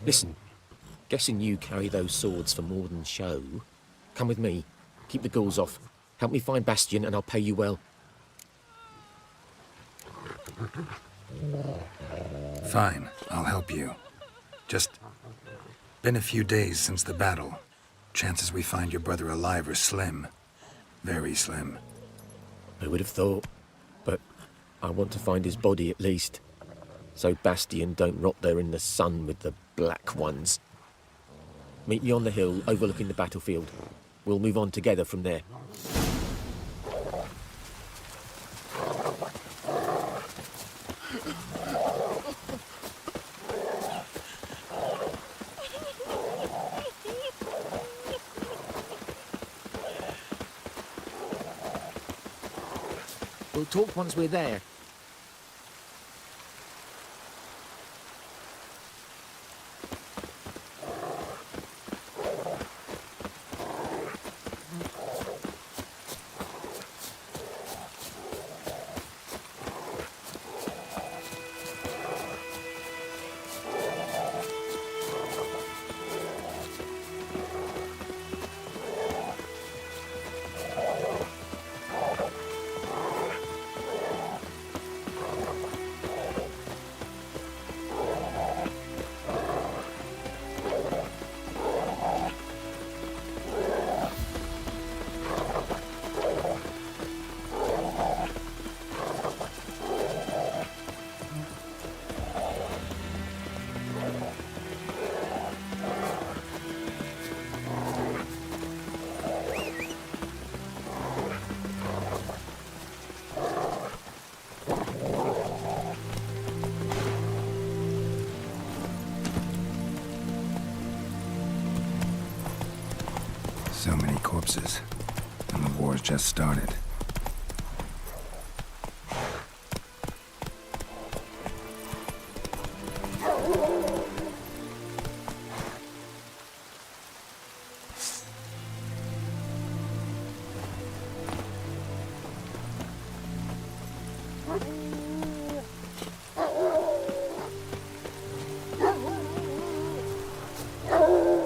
Listen, guessing you carry those swords for more than show. Come with me. Keep the ghouls off. Help me find Bastion and I'll pay you well. Fine, I'll help you. Just been a few days since the battle. Chances we find your brother alive are slim. Very slim. Who would have thought? But I want to find his body at least. So Bastion don't rot there in the sun with the black ones. Meet me on the hill overlooking the battlefield. We'll move on together from there. We'll talk once we're there. So many corpses, and the war's just started.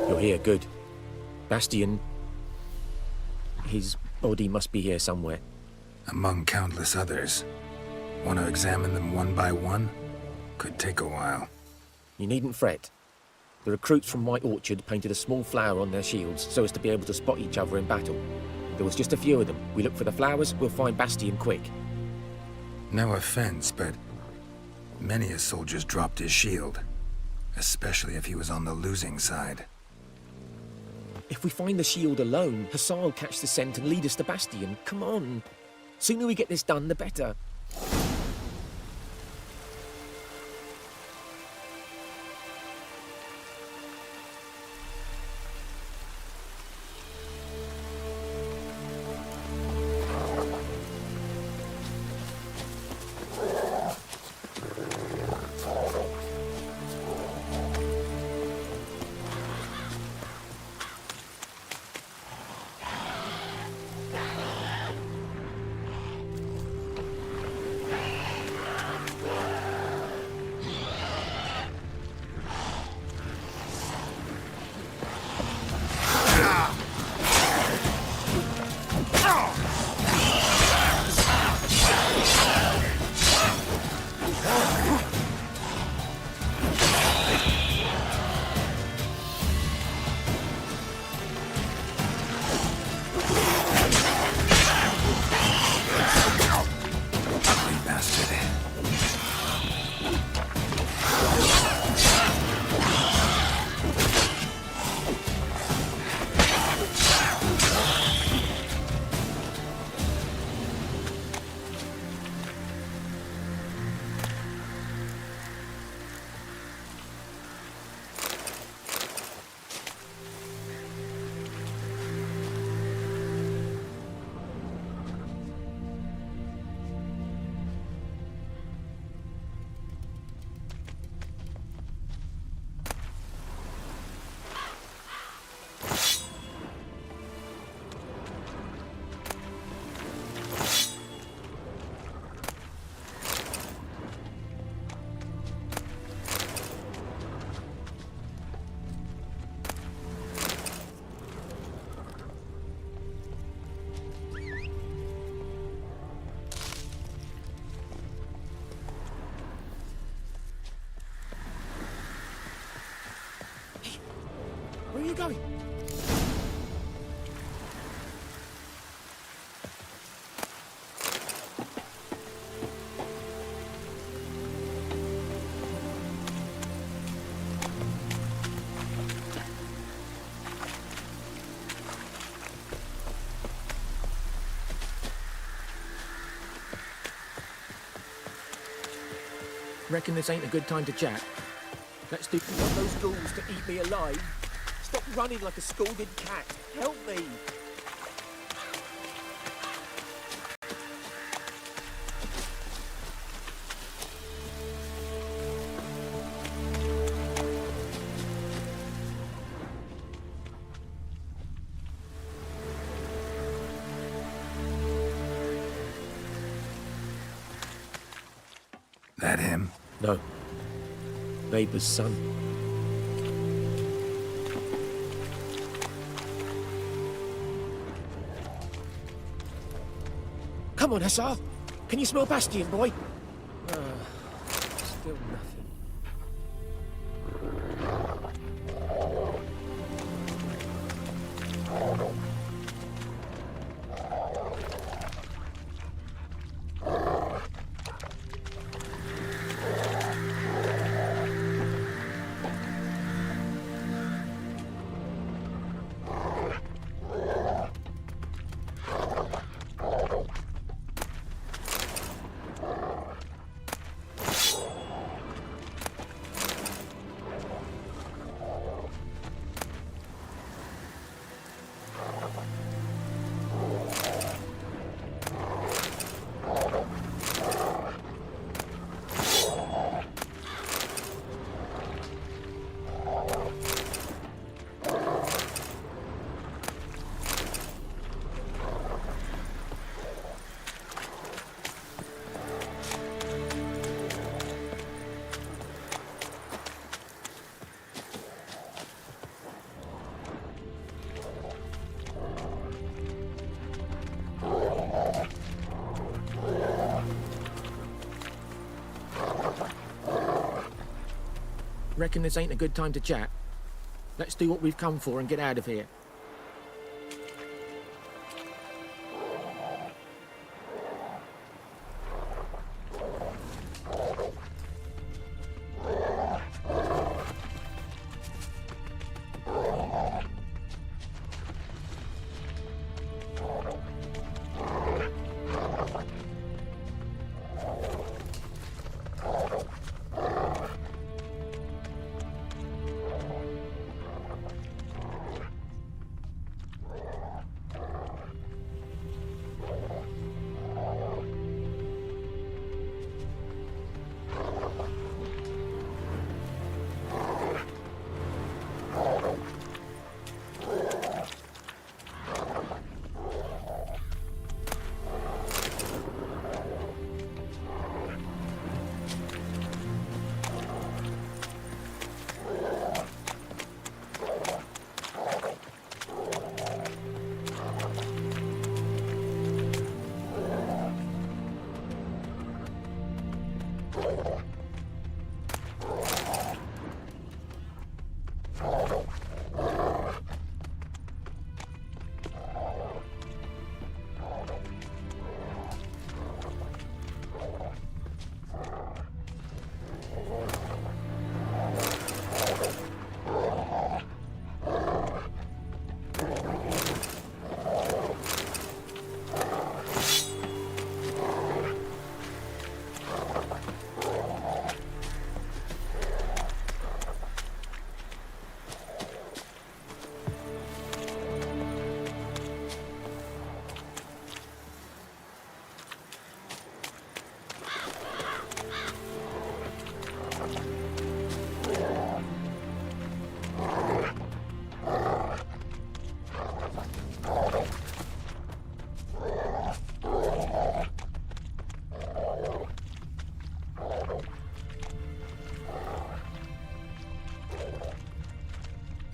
You're here, good. Bastion... his body must be here somewhere. Among countless others. Want to examine them one by one? Could take a while. You needn't fret. The recruits from White Orchard painted a small flower on their shields so as to be able to spot each other in battle. There was just a few of them. We look for the flowers, we'll find Bastion quick. No offense, but many a soldier's dropped his shield. Especially if he was on the losing side. If we find the shield alone, Hussar will catch the scent and lead us to Bastion. Come on. Sooner we get this done, the better. you going? Reckon this ain't a good time to chat? Let's do... You want those ghouls to eat me alive? Stop running like a scalded cat. Help me! That him? No. Neighbour's son. Come on, SR. Can you smell Bastion, boy? Still nothing. Reckon this ain't a good time to chat? Let's do what we've come for and get out of here.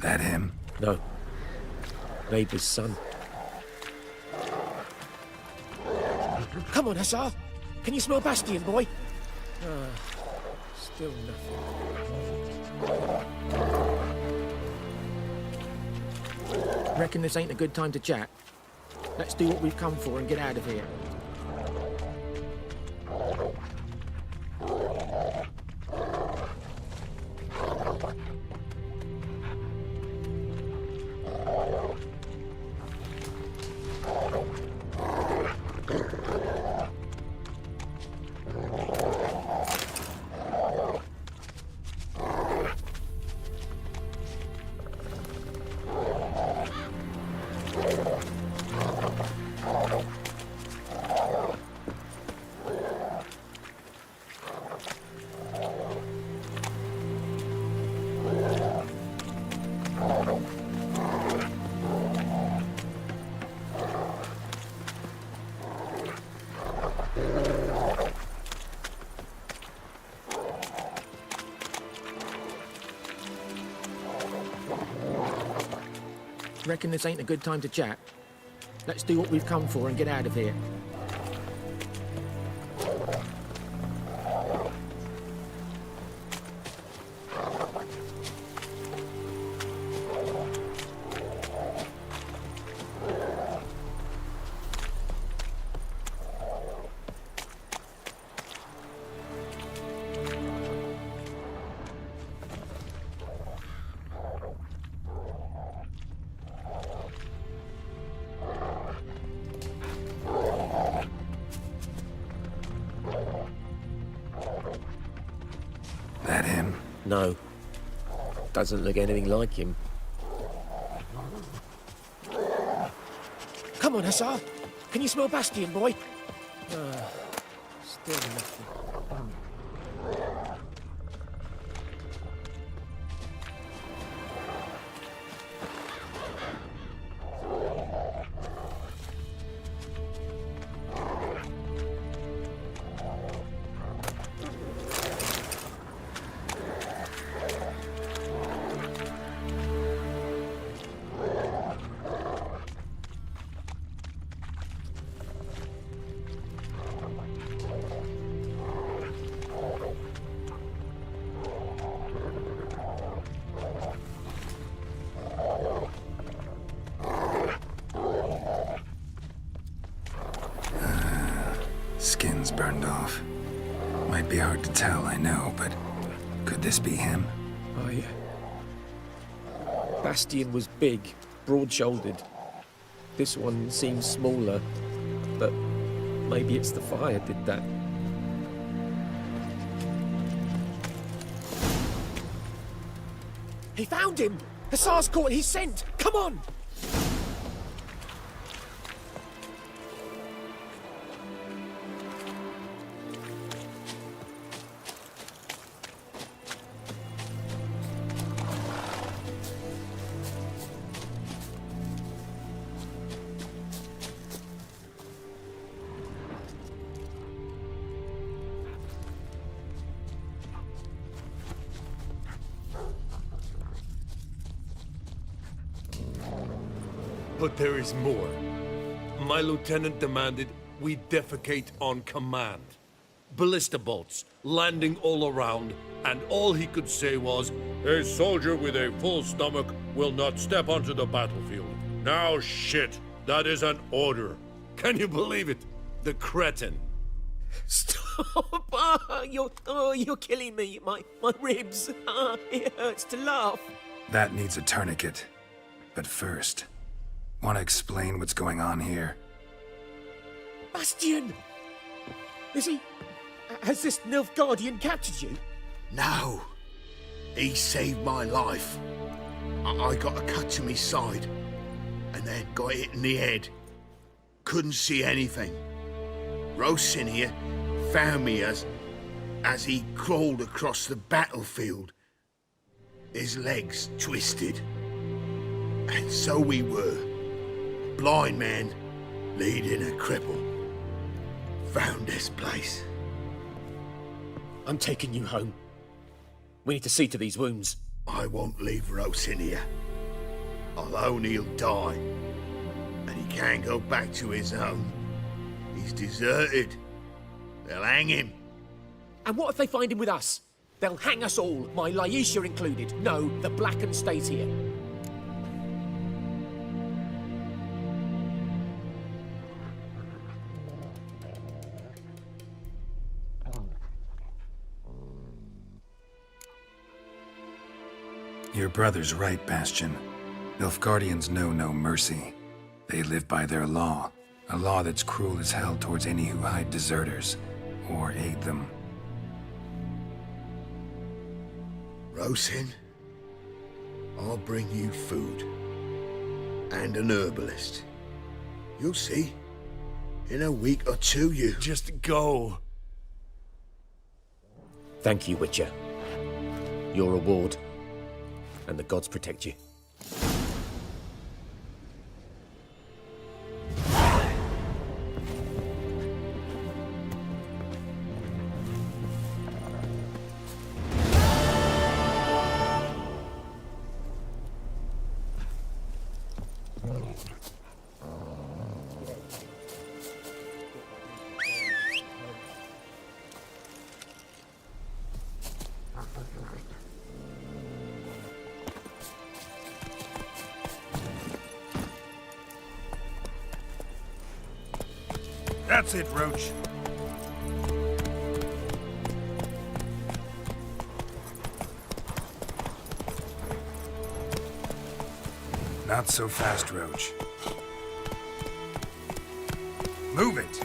That him? No. Neighbour's son. Come on, SR. Can you smell Bastion, boy? Still nothing. Reckon this ain't a good time to chat? Let's do what we've come for and get out of here. Reckon this ain't a good time to chat? Let's do what we've come for and get out of here. That him? No. Doesn't look anything like him. Come on, Hussar. Can you smell Bastion, boy? Still nothing. Skin's burned off. Might be hard to tell, I know, but could this be him? Oh, yeah. Bastion was big, broad-shouldered. This one seems smaller, but maybe it's the fire did that. He found him! Hussar's caught his scent! Come on! But there is more. My lieutenant demanded we defecate on command. Ballista bolts landing all around, and all he could say was, "A soldier with a full stomach will not step onto the battlefield." Now shit, that is an order. Can you believe it? The cretin. Stop! You're killing me. My ribs. It hurts to laugh. That needs a tourniquet. But first, want to explain what's going on here? Bastion! Is he... Has this Nilfgaardian captured you? No. He saved my life. I got a cut to my side, and then got hit in the head. Couldn't see anything. Rosinia found me as he crawled across the battlefield. His legs twisted. And so we were. Blind man leading a cripple. Found this place. I'm taking you home. We need to see to these wounds. I won't leave Rosinia. Alone he'll die. And he can't go back to his home. He's deserted. They'll hang him. And what if they find him with us? They'll hang us all, my Laisha included. No, the Blacken stays here. Your brother's right, Bastion. Nilfgaardians know no mercy. They live by their law, a law that's cruel as hell towards any who hide deserters or aid them. Rosin, I'll bring you food. And an herbalist. You'll see. In a week or two, you... Just go. Thank you, Witcher. Your reward. And the gods protect you. That's it, Roach. Not so fast, Roach. Move it!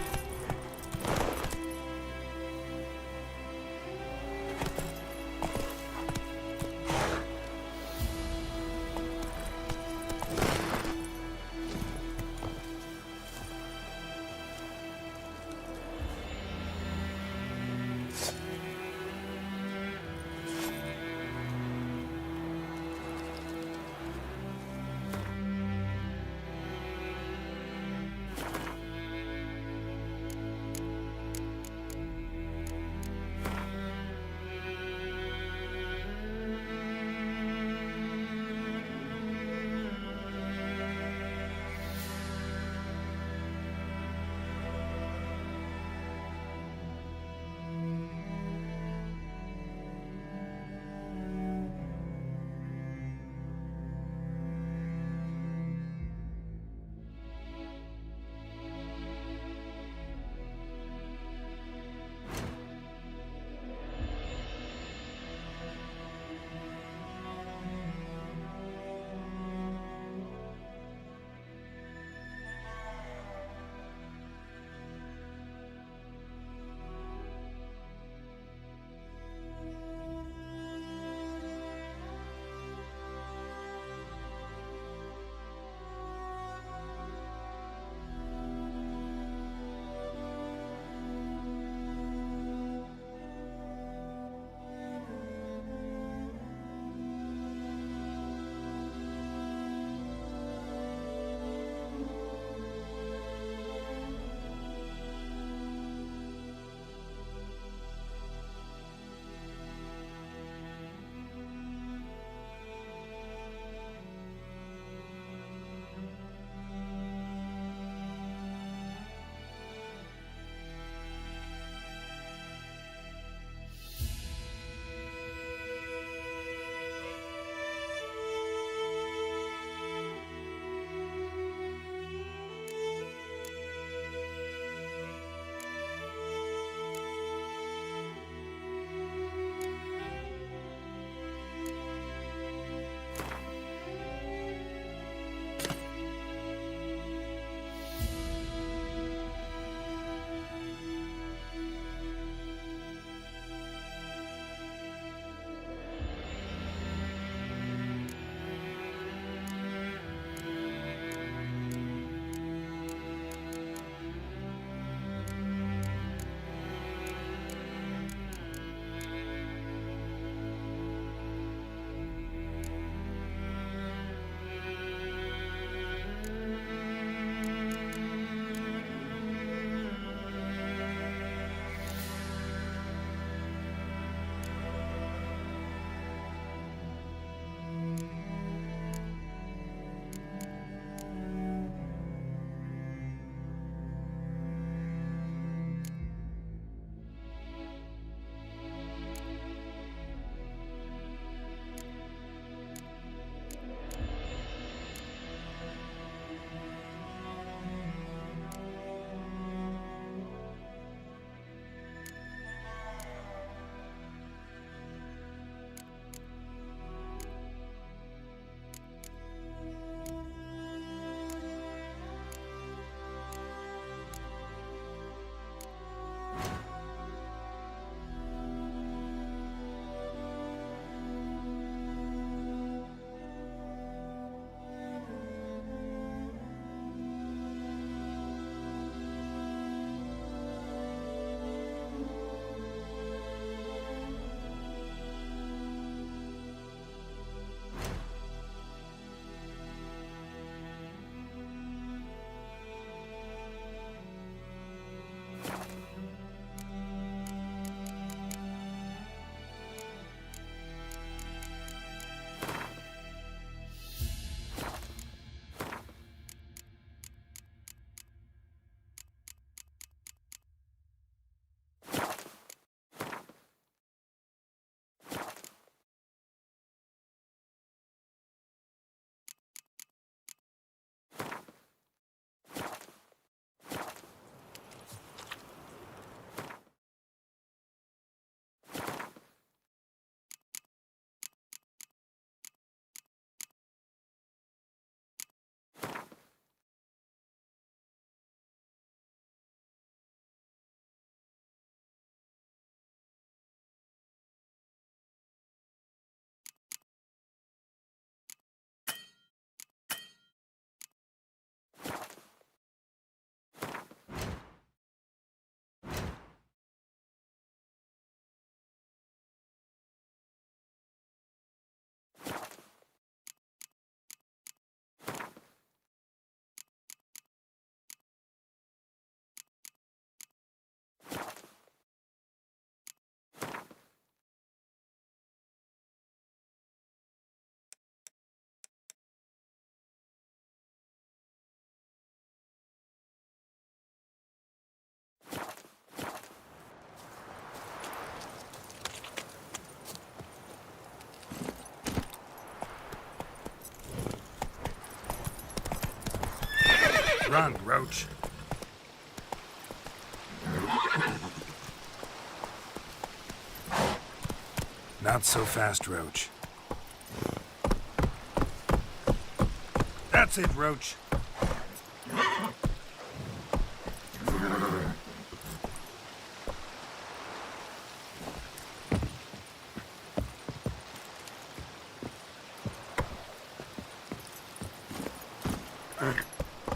Run, Roach. Not so fast, Roach. That's it, Roach.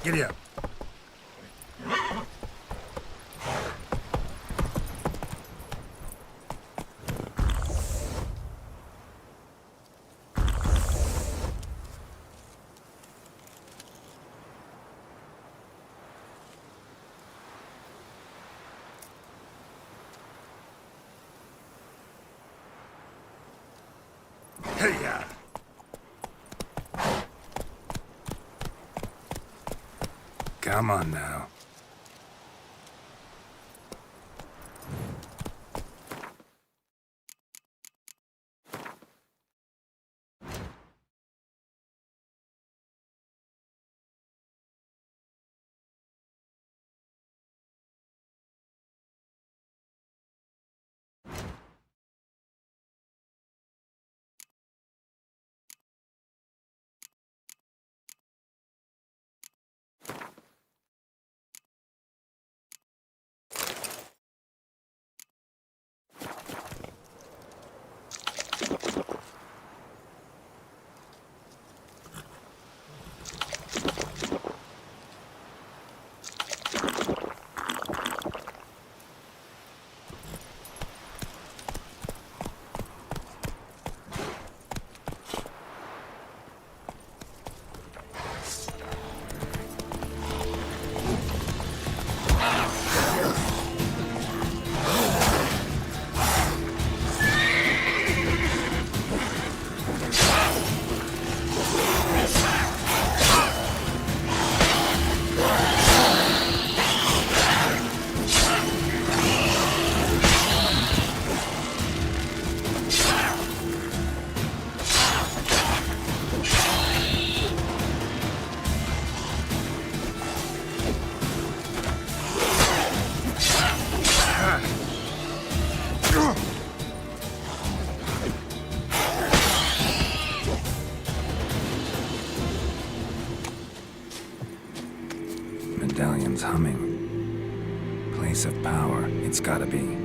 Giddy up. Hey-ya! Come on now. Medallion's humming. Place of power, it's gotta be.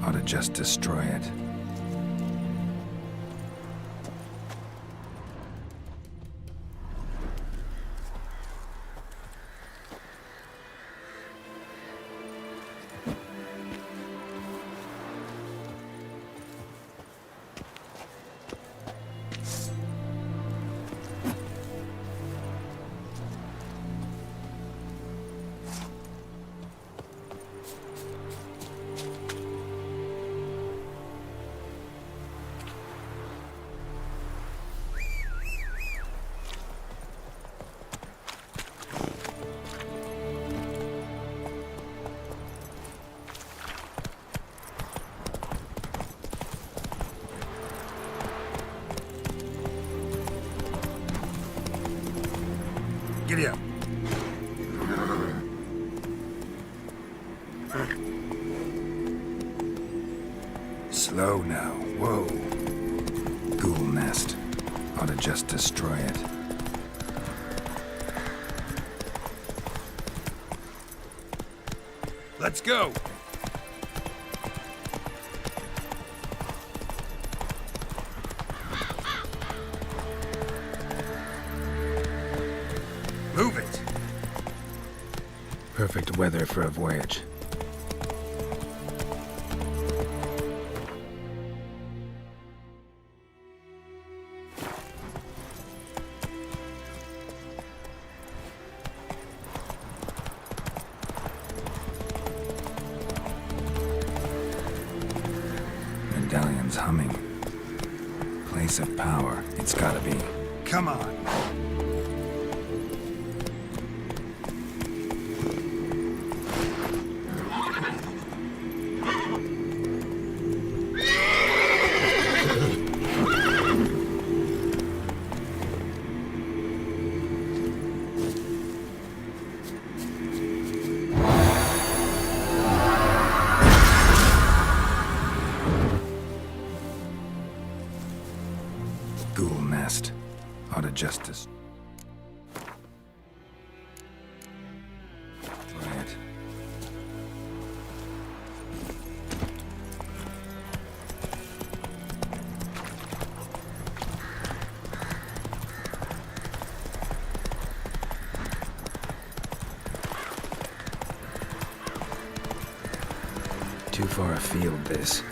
Ought to just destroy it. Giddy up. Slow now. Whoa. Ghoul nest. Ought to just destroy it. Let's go! Move it! Perfect weather for a voyage. Medallion's humming. Place of power, it's gotta be. Come on! Ghoul nest. Ought to justice. Try it. Too far afield, this.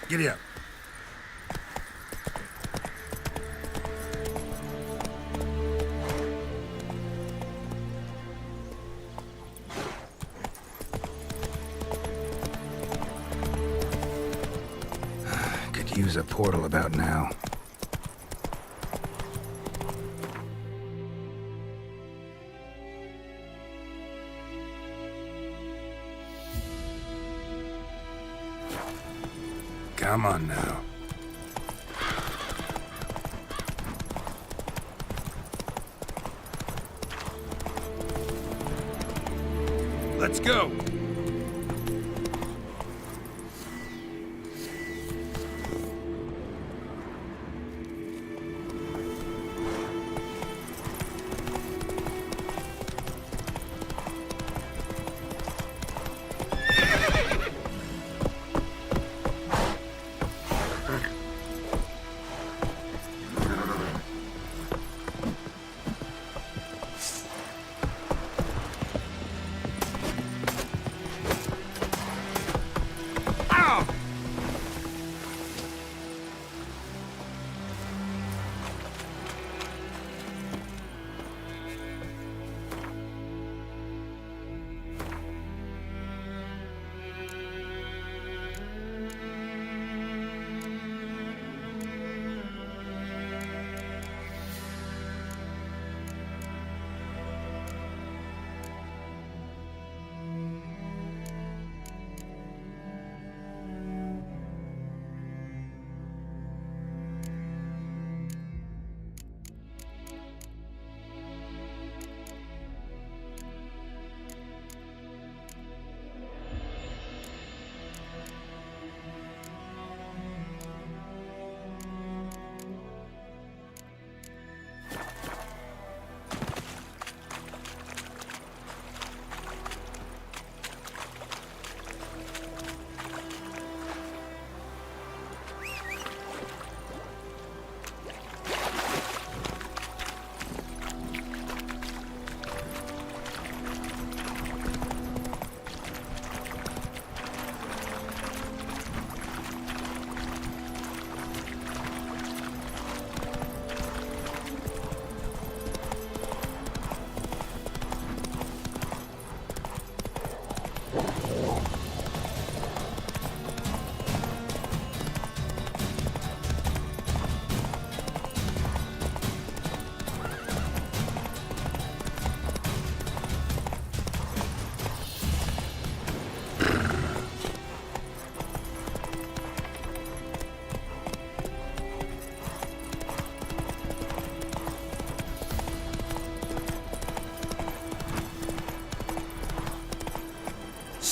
Giddy up. Could use a portal about now. Come on now. Let's go!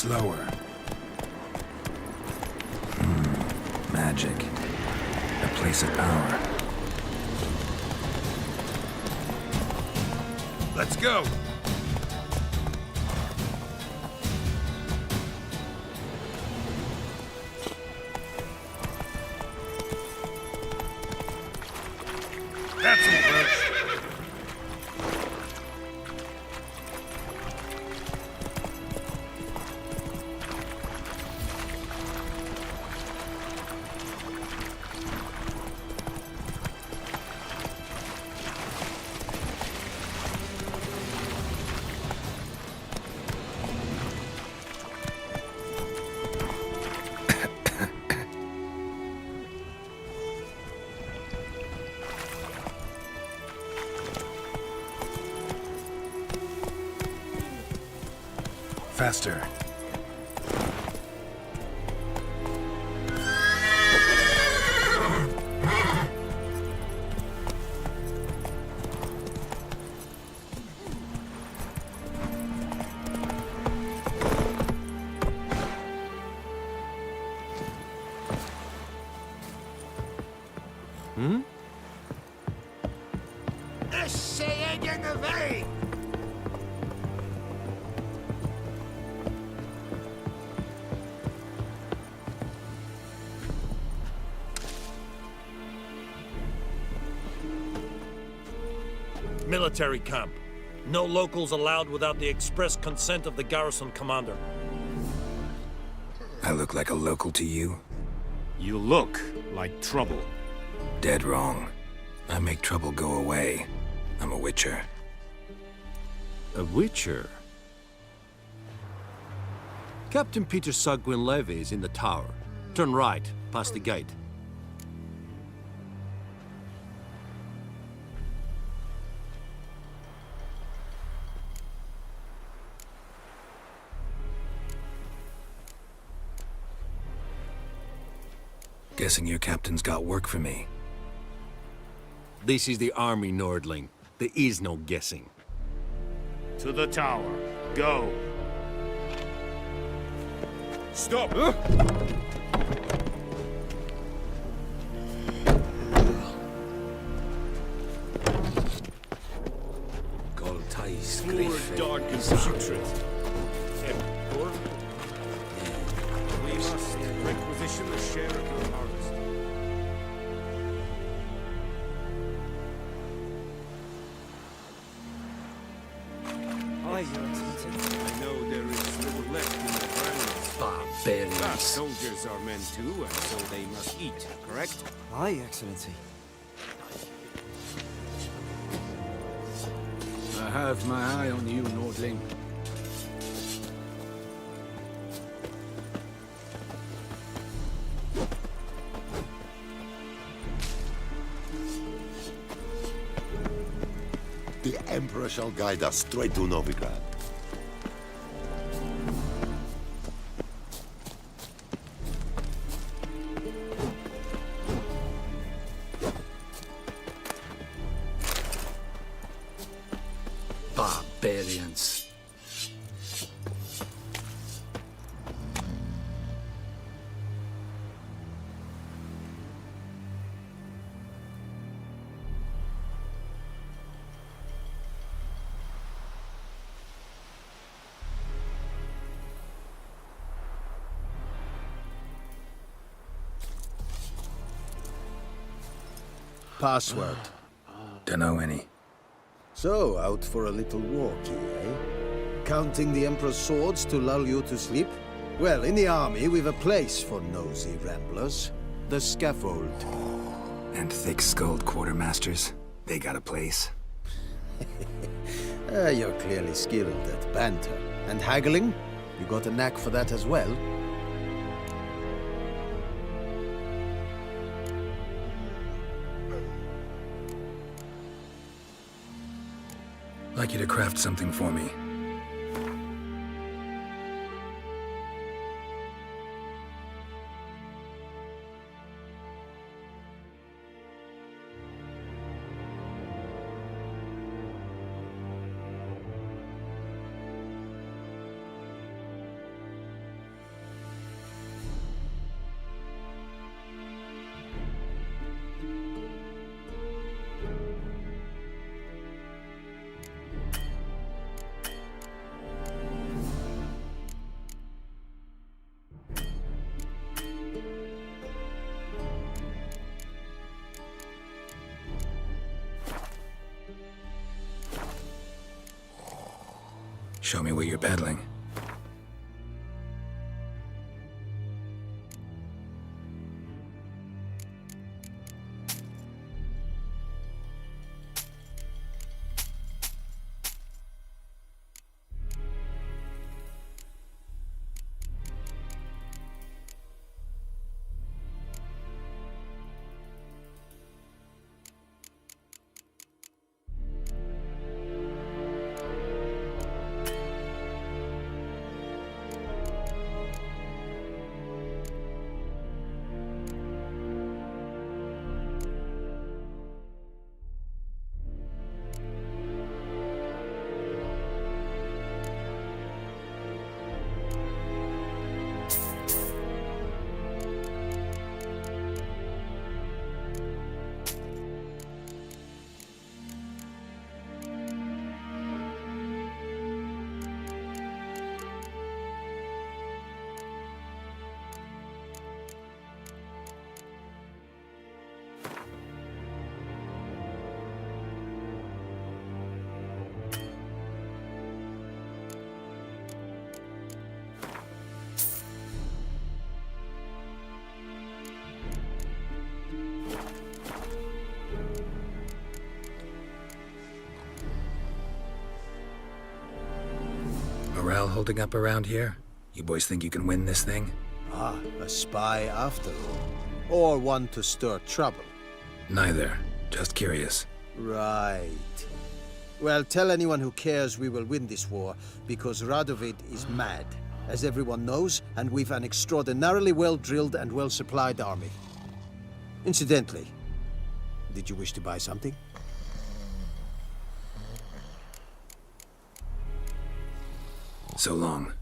Slower. Magic. A place of power. Let's go! That's it, folks. Faster. Military camp. No locals allowed without the express consent of the garrison commander. I look like a local to you? You look like trouble. Dead wrong. I make trouble go away. I'm a witcher. A witcher? Captain Peter Sagwin Levy is in the tower. Turn right, past the gate. Guessing your captain's got work for me. This is the army, Nordling. There is no guessing. To the tower. Go. Stop! Forward, dark and putrid. Emperor? We must requisition a share of your harvest. Aye, Your Excellency. I know there is little left in the grounds. Barbarians. Soldiers are men too, and so they must eat, correct? Aye, Your Excellency. I have my eye on you, Nordling. The Emperor shall guide us straight to Novigrad. Barbarians. Password. Dunno any. So, out for a little walkie, eh? Counting the Emperor's swords to lull you to sleep? Well, in the army, we've a place for nosy ramblers. The scaffold. And thick-skulled quartermasters? They got a place? You're clearly skilled at banter. And haggling? You got a knack for that as well? Like you to craft something for me. Show me what you're peddling. Morale holding up around here? You boys think you can win this thing? Ah, a spy after all. Or one to stir trouble. Neither. Just curious. Right. Well, tell anyone who cares we will win this war, because Radovid is mad, as everyone knows, and we've an extraordinarily well-drilled and well-supplied army. Incidentally, did you wish to buy something? So long.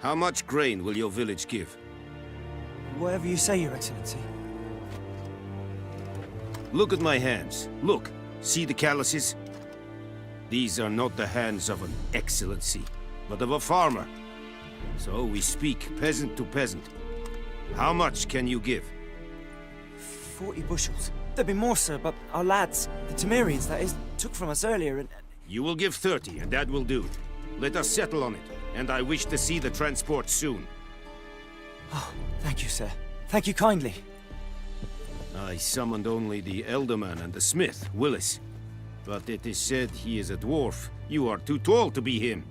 How much grain will your village give? Whatever you say, Your Excellency. Look at my hands. Look. See the calluses? These are not the hands of an excellency, but of a farmer. So we speak peasant to peasant. How much can you give? 40 bushels. There'd be more, sir, but our lads, the Temerians, that is, took from us earlier and... You will give 30, and that will do. Let us settle on it, and I wish to see the transport soon. Oh, thank you, sir. Thank you kindly. I summoned only the Elderman and the smith, Willis. But it is said he is a dwarf. You are too tall to be him.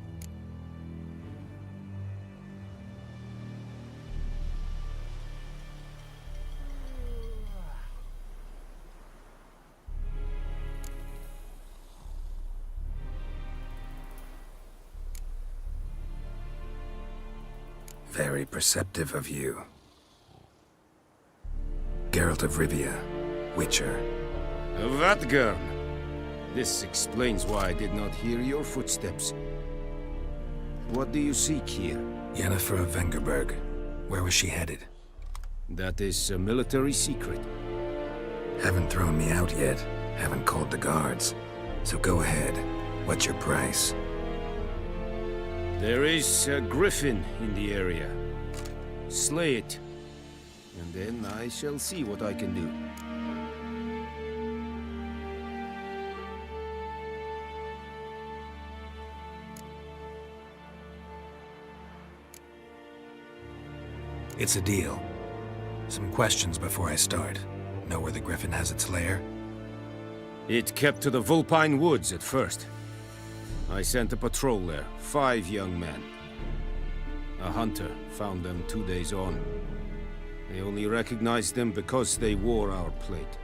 Very perceptive of you. Geralt of Rivia, Witcher. Vatgern! This explains why I did not hear your footsteps. What do you seek here? Yennefer of Vengerberg. Where was she headed? That is a military secret. Haven't thrown me out yet. Haven't called the guards. So go ahead. What's your price? There is a griffin in the area. Slay it, and then I shall see what I can do. It's a deal. Some questions before I start. Know where the griffin has its lair? It kept to the Vulpine Woods at first. I sent a patrol there, 5 young men. A hunter found them 2 days on. They only recognized them because they wore our plate.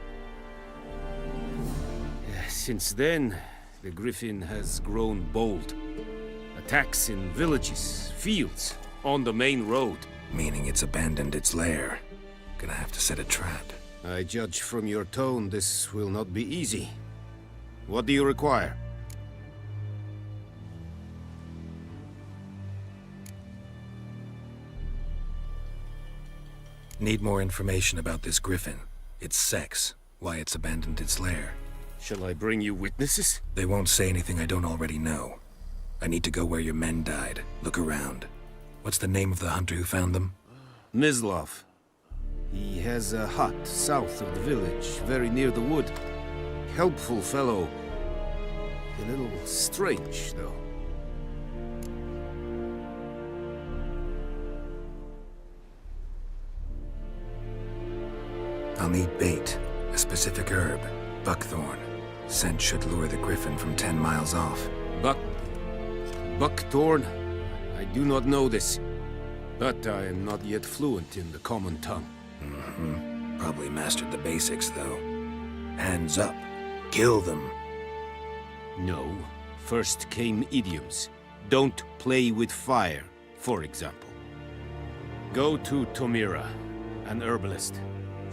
Yes, Since then, the Griffin has grown bold. Attacks in villages, fields, on the main road. Meaning it's abandoned its lair. Gonna have to set a trap. I judge from your tone this will not be easy. What do you require? Need more information about this griffin. Its sex, why it's abandoned its lair. Shall I bring you witnesses? They won't say anything I don't already know. I need to go where your men died. Look around. What's the name of the hunter who found them? Mislav. He has a hut south of the village, very near the wood. Helpful fellow. A little strange, though. I'll need bait, a specific herb, buckthorn. Scent should lure the griffin from 10 miles off. Buckthorn? I do not know this, but I am not yet fluent in the common tongue. Probably mastered the basics, though. Hands up. Kill them. No. First came idioms. Don't play with fire, for example. Go to Tomira, an herbalist.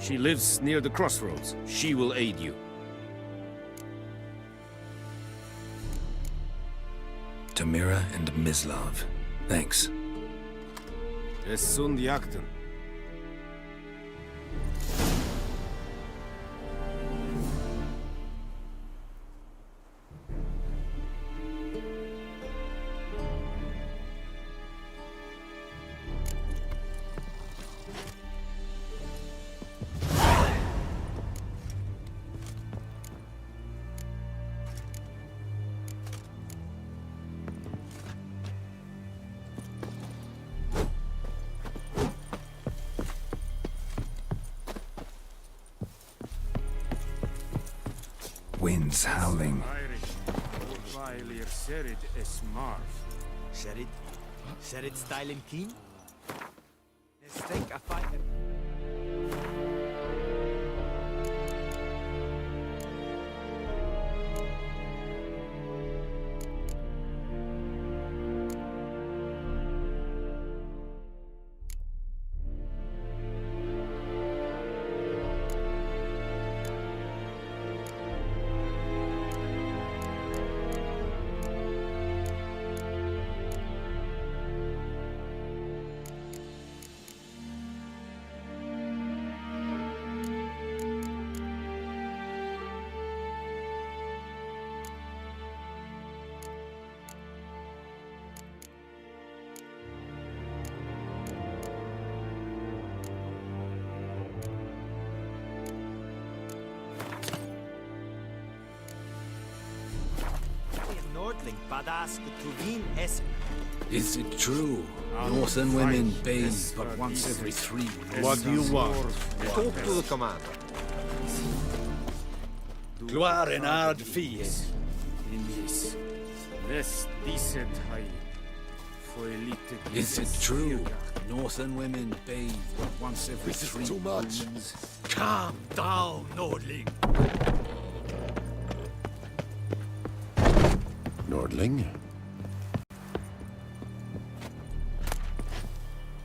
She lives near the crossroads. She will aid you. Tamira and Mislav. Thanks. Es sunt jakten. Winds howling. Sherid style and keen? Let's take a fight. Is it true? Northern women bathe but once every 3 weeks. What do you want? Talk to the commander. Gloire en ard fies. Is it true? Northern women bathe but once every 3 too much. moons. Calm down, Nordling. Nordling?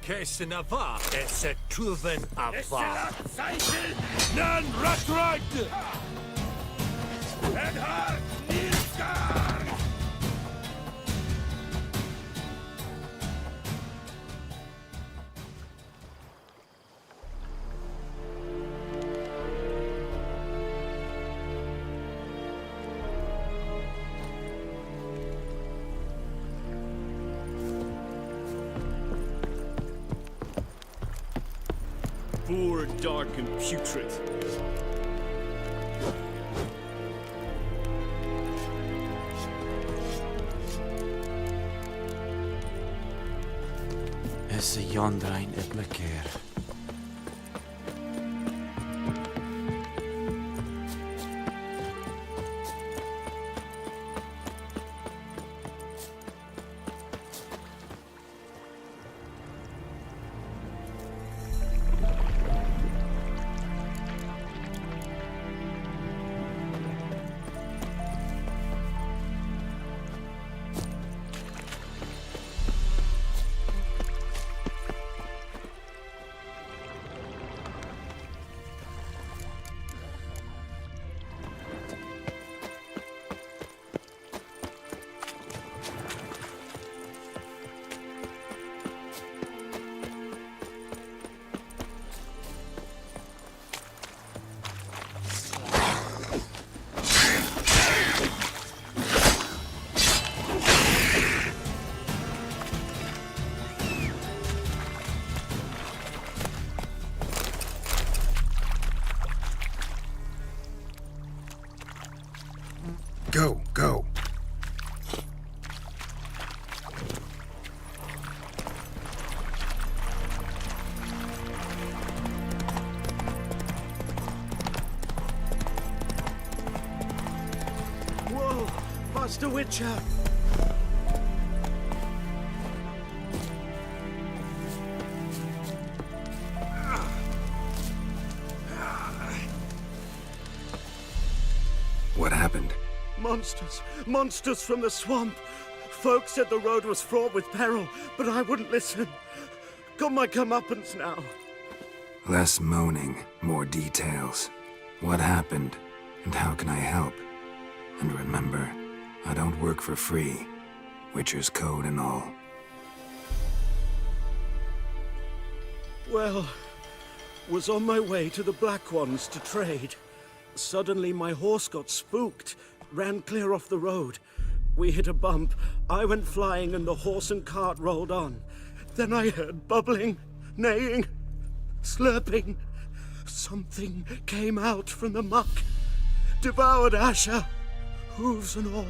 Kessenava esse truven ava. Nan ratragt! En hart nilskar! Poor, dark, and putrid. Esse jondrain et blekeer. Go, go. Whoa! Master Witcher! What happened? Monsters! Monsters from the swamp! Folk said the road was fraught with peril, but I wouldn't listen. Got my comeuppance now. Less moaning, more details. What happened, and how can I help? And remember, I don't work for free. Witcher's code and all. Well, was on my way to the Black Ones to trade. Suddenly my horse got spooked, ran clear off the road. We hit a bump, I went flying and the horse and cart rolled on. Then I heard bubbling, neighing, slurping. Something came out from the muck, devoured Asher, hooves and all.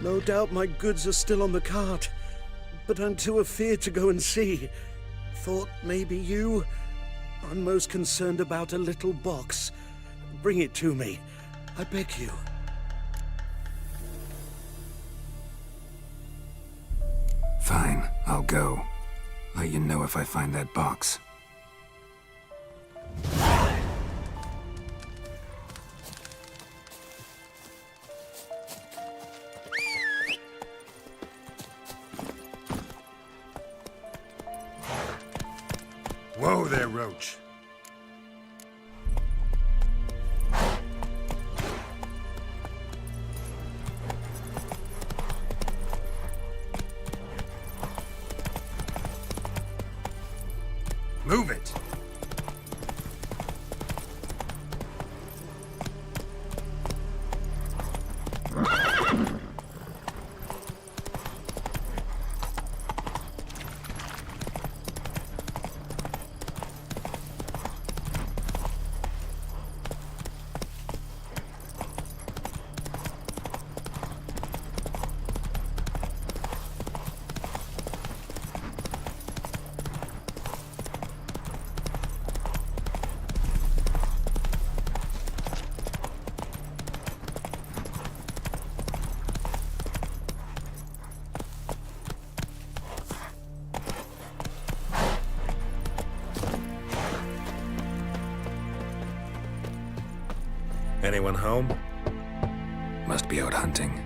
No doubt my goods are still on the cart, but I'm too afeard to go and see. Thought maybe you... I'm most concerned about a little box. Bring it to me, I beg you. Fine, I'll go. Let you know if I find that box. Whoa there, Roach. Move it! Anyone home? Must be out hunting.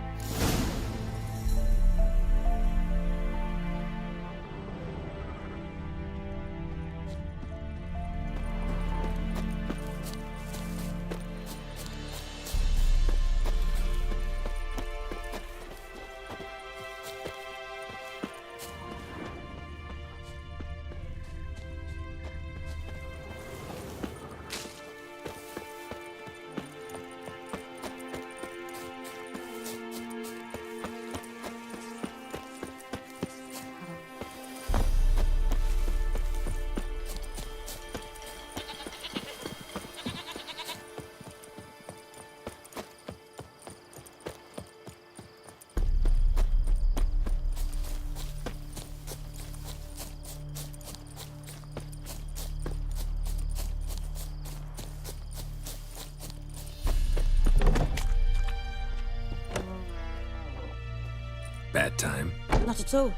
Bad time? Not at all.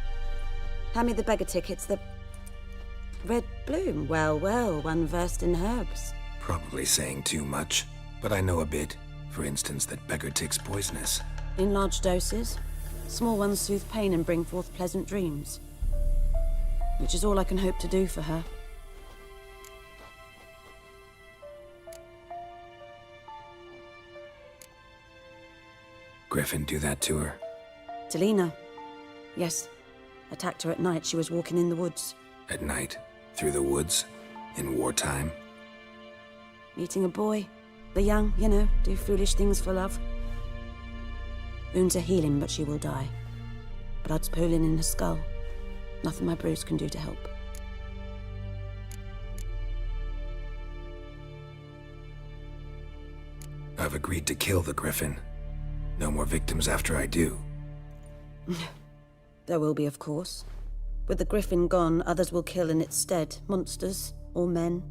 Hand me the beggar tickets, the... Red bloom. Well, well, one versed in herbs. Probably saying too much, but I know a bit. For instance, that beggar tick's poisonous. In large doses. Small ones soothe pain and bring forth pleasant dreams. Which is all I can hope to do for her. Griffin do that to her? Delina. Yes. Attacked her at night. She was walking in the woods. At night? Through the woods? In wartime? Meeting a boy. The young, you know, do foolish things for love. Wounds are healing, but she will die. Blood's pooling in her skull. Nothing my bruise can do to help. I've agreed to kill the Griffin. No more victims after I do. There will be, of course. With the griffin gone, others will kill in its stead. Monsters or men.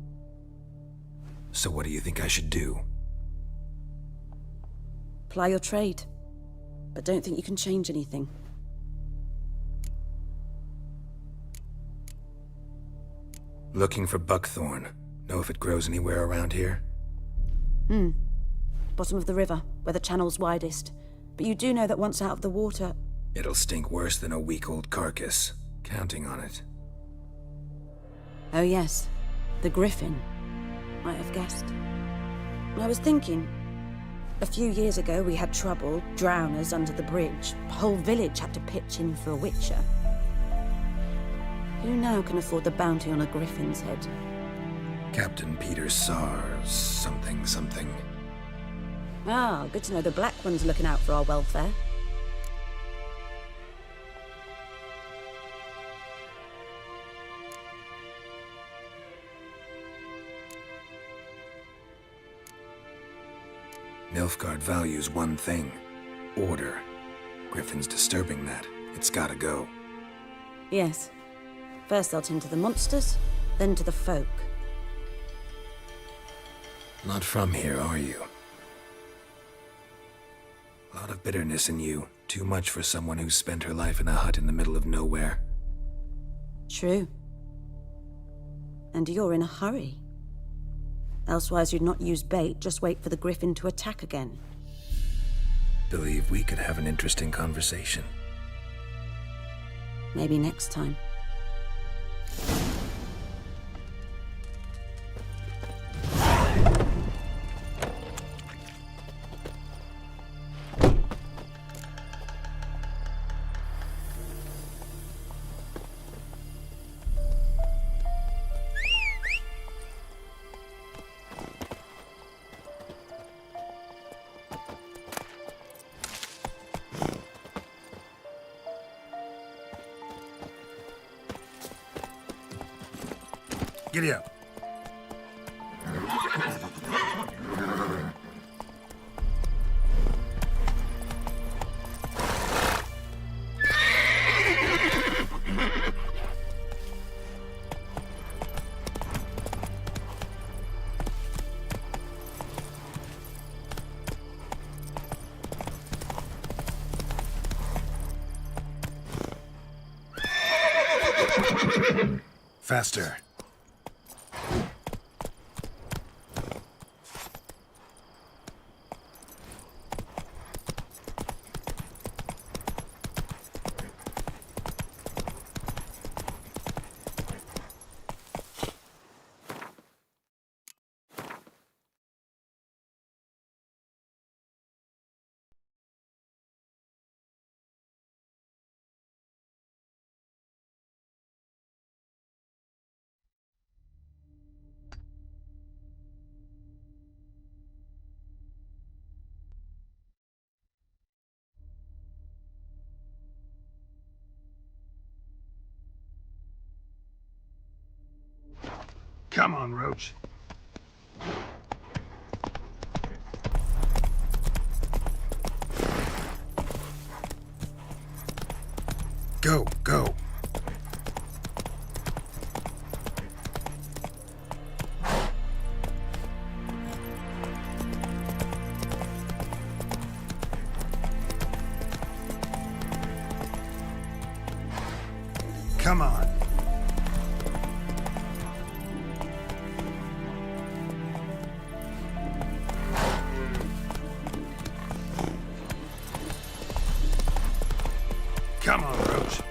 So what do you think I should do? Ply your trade. But don't think you can change anything. Looking for buckthorn. Know if it grows anywhere around here? Bottom of the river, where the channel's widest. But you do know that once out of the water... It'll stink worse than a week-old carcass. Counting on it. Oh yes, the griffin. Might have guessed. I was thinking... A few years ago we had trouble, drowners under the bridge. The whole village had to pitch in for a witcher. Who now can afford the bounty on a griffin's head? Captain Peter Sars, something. Ah, good to know the Black One's looking out for our welfare. Nilfgaard values one thing. Order. Griffin's disturbing that. It's gotta go. Yes. First they'll tend to the monsters, then to the folk. Not from here, are you? A lot of bitterness in you. Too much for someone who's spent her life in a hut in the middle of nowhere. True. And you're in a hurry. Elsewise you'd not use bait, just wait for the griffin to attack again. Believe we could have an interesting conversation. Maybe next time. Giddy up. Faster. Come on, Roach. Go, go. Come on. Come on, Roach.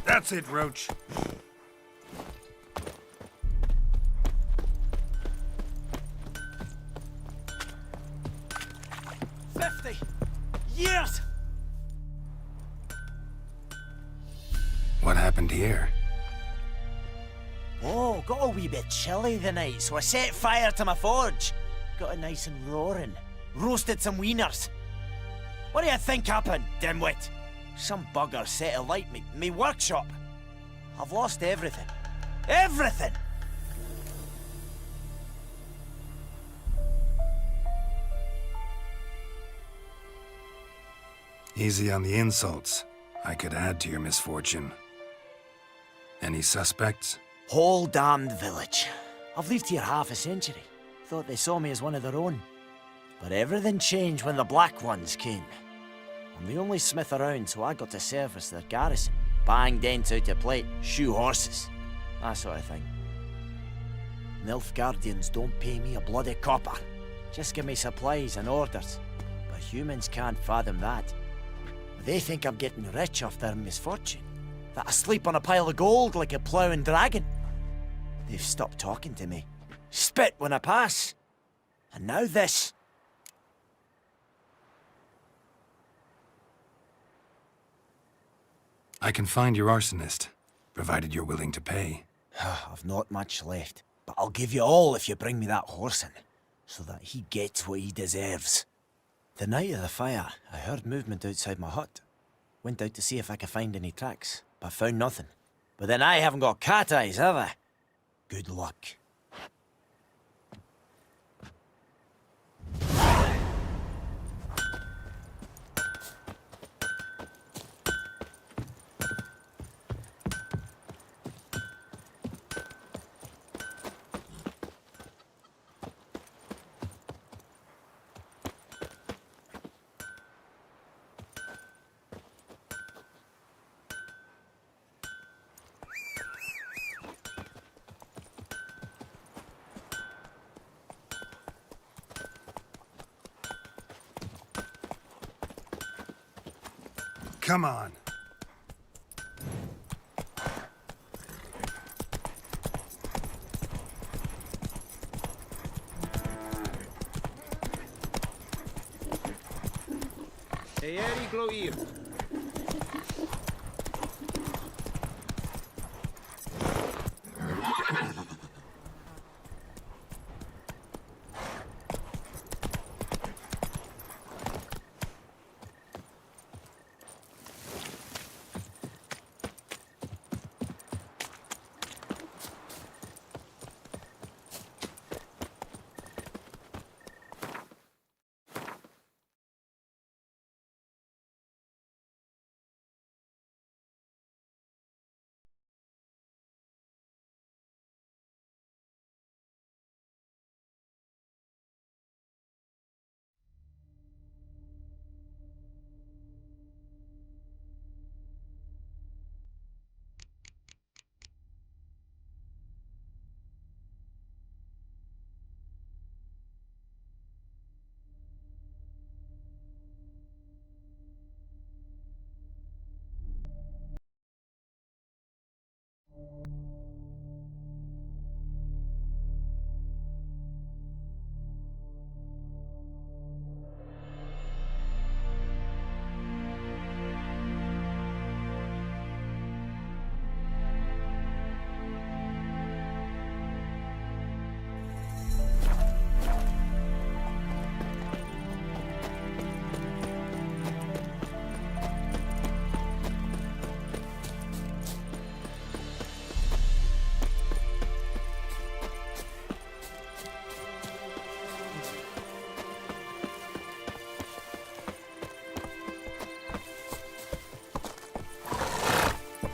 That's it, Roach. Years! happened here? Oh, got a wee bit chilly the night, so I set fire to my forge. Got it nice and roaring. Roasted some wieners. What do you think happened, dimwit? Some bugger set alight me workshop. I've lost everything. Everything! Easy on the insults. I could add to your misfortune. Any suspects? Whole damned village. I've lived here half a century. Thought they saw me as one of their own. But everything changed when the Black Ones came. I'm the only smith around, so I got to service their garrison. Bang dents out of plate, shoe horses. That sort of thing. Nilfgaardians don't pay me a bloody copper. Just give me supplies and orders. But humans can't fathom that. They think I'm getting rich off their misfortune. That I sleep on a pile of gold like a ploughing dragon. They've stopped talking to me. Spit when I pass. And now this. I can find your arsonist, provided you're willing to pay. I've not much left, but I'll give you all if you bring me that horse in, so that he gets what he deserves. The night of the fire, I heard movement outside my hut. Went out to see if I could find any tracks, but found nothing. But then I haven't got cat eyes, have I? Good luck. Come on. Eeri Gloir.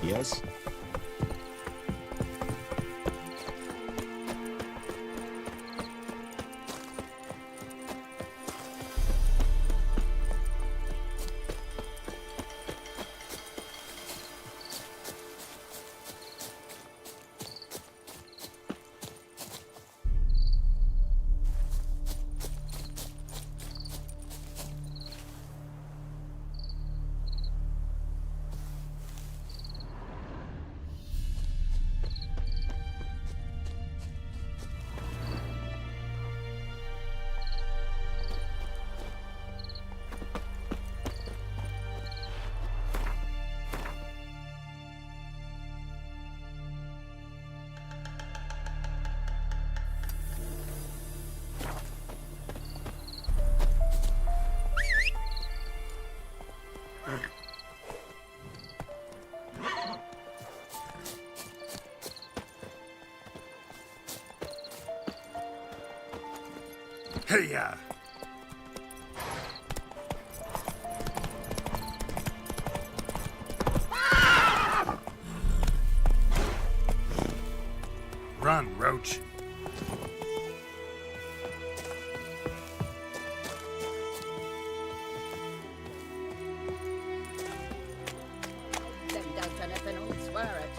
Yes? Hey-ya! Run, Roach. Them don't do anything, I'll swear it.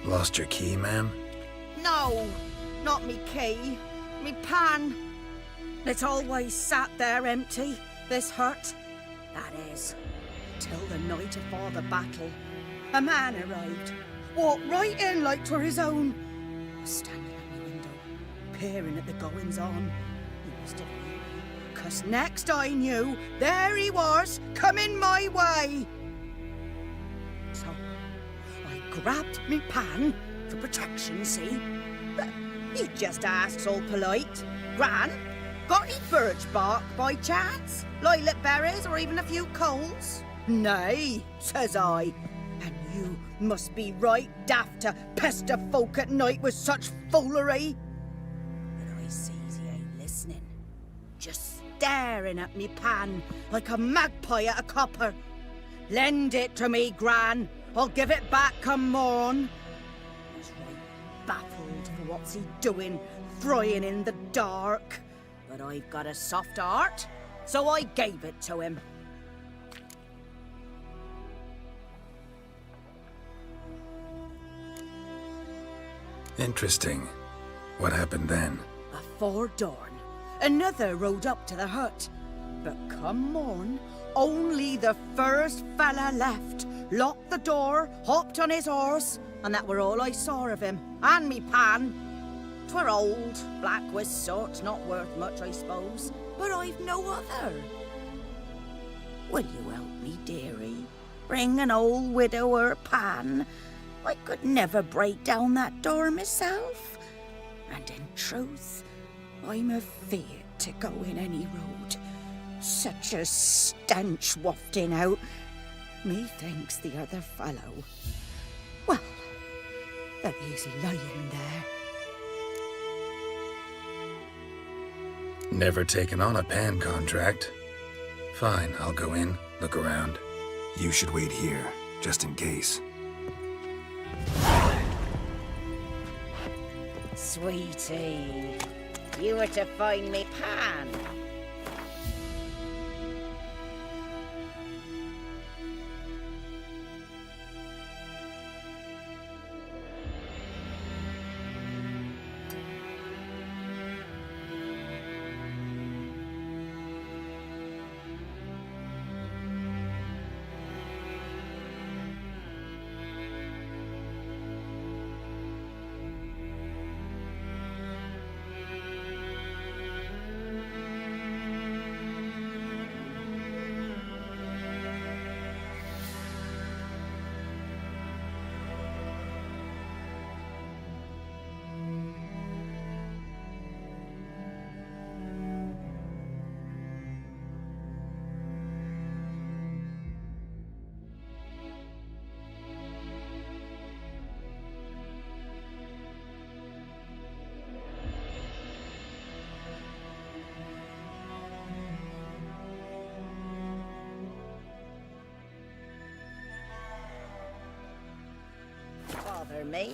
Lost your key, ma'am? No, not me key. Me pan. It's always sat there empty, this hut. That is, till the night afore the battle. A man arrived, walked right in like 'twere his own. I was standing at my window, peering at the goings-on. He must have knew me, 'cause next I knew, there he was, coming my way. So, I grabbed me pan, for protection, see? But he just asks all polite, Gran, got any birch bark by chance? Lilac berries or even a few coals? Nay, says I. And you must be right daft to pester folk at night with such foolery. But I sees he ain't listening. Just staring at me pan like a magpie at a copper. Lend it to me, Gran. I'll give it back come morn. I was right baffled for what's he doing, frying in the dark. But I've got a soft heart, so I gave it to him. Interesting. What happened then? Afore dawn, another rode up to the hut. But come morn, only the first fella left, locked the door, hopped on his horse, and that were all I saw of him, and me pan. 'Twere old, black with soot, not worth much, I suppose, but I've no other. Will you help me, dearie? Bring an old widower pan? I could never break down that door myself. And in truth, I'm afeard to go in any road. Such a stench wafting out. Methinks the other fellow. Well, that he's lying there. Never taken on a pan contract. Fine, I'll go in, look around. You should wait here, just in case. Sweetie, you were to find me pan. Bother me.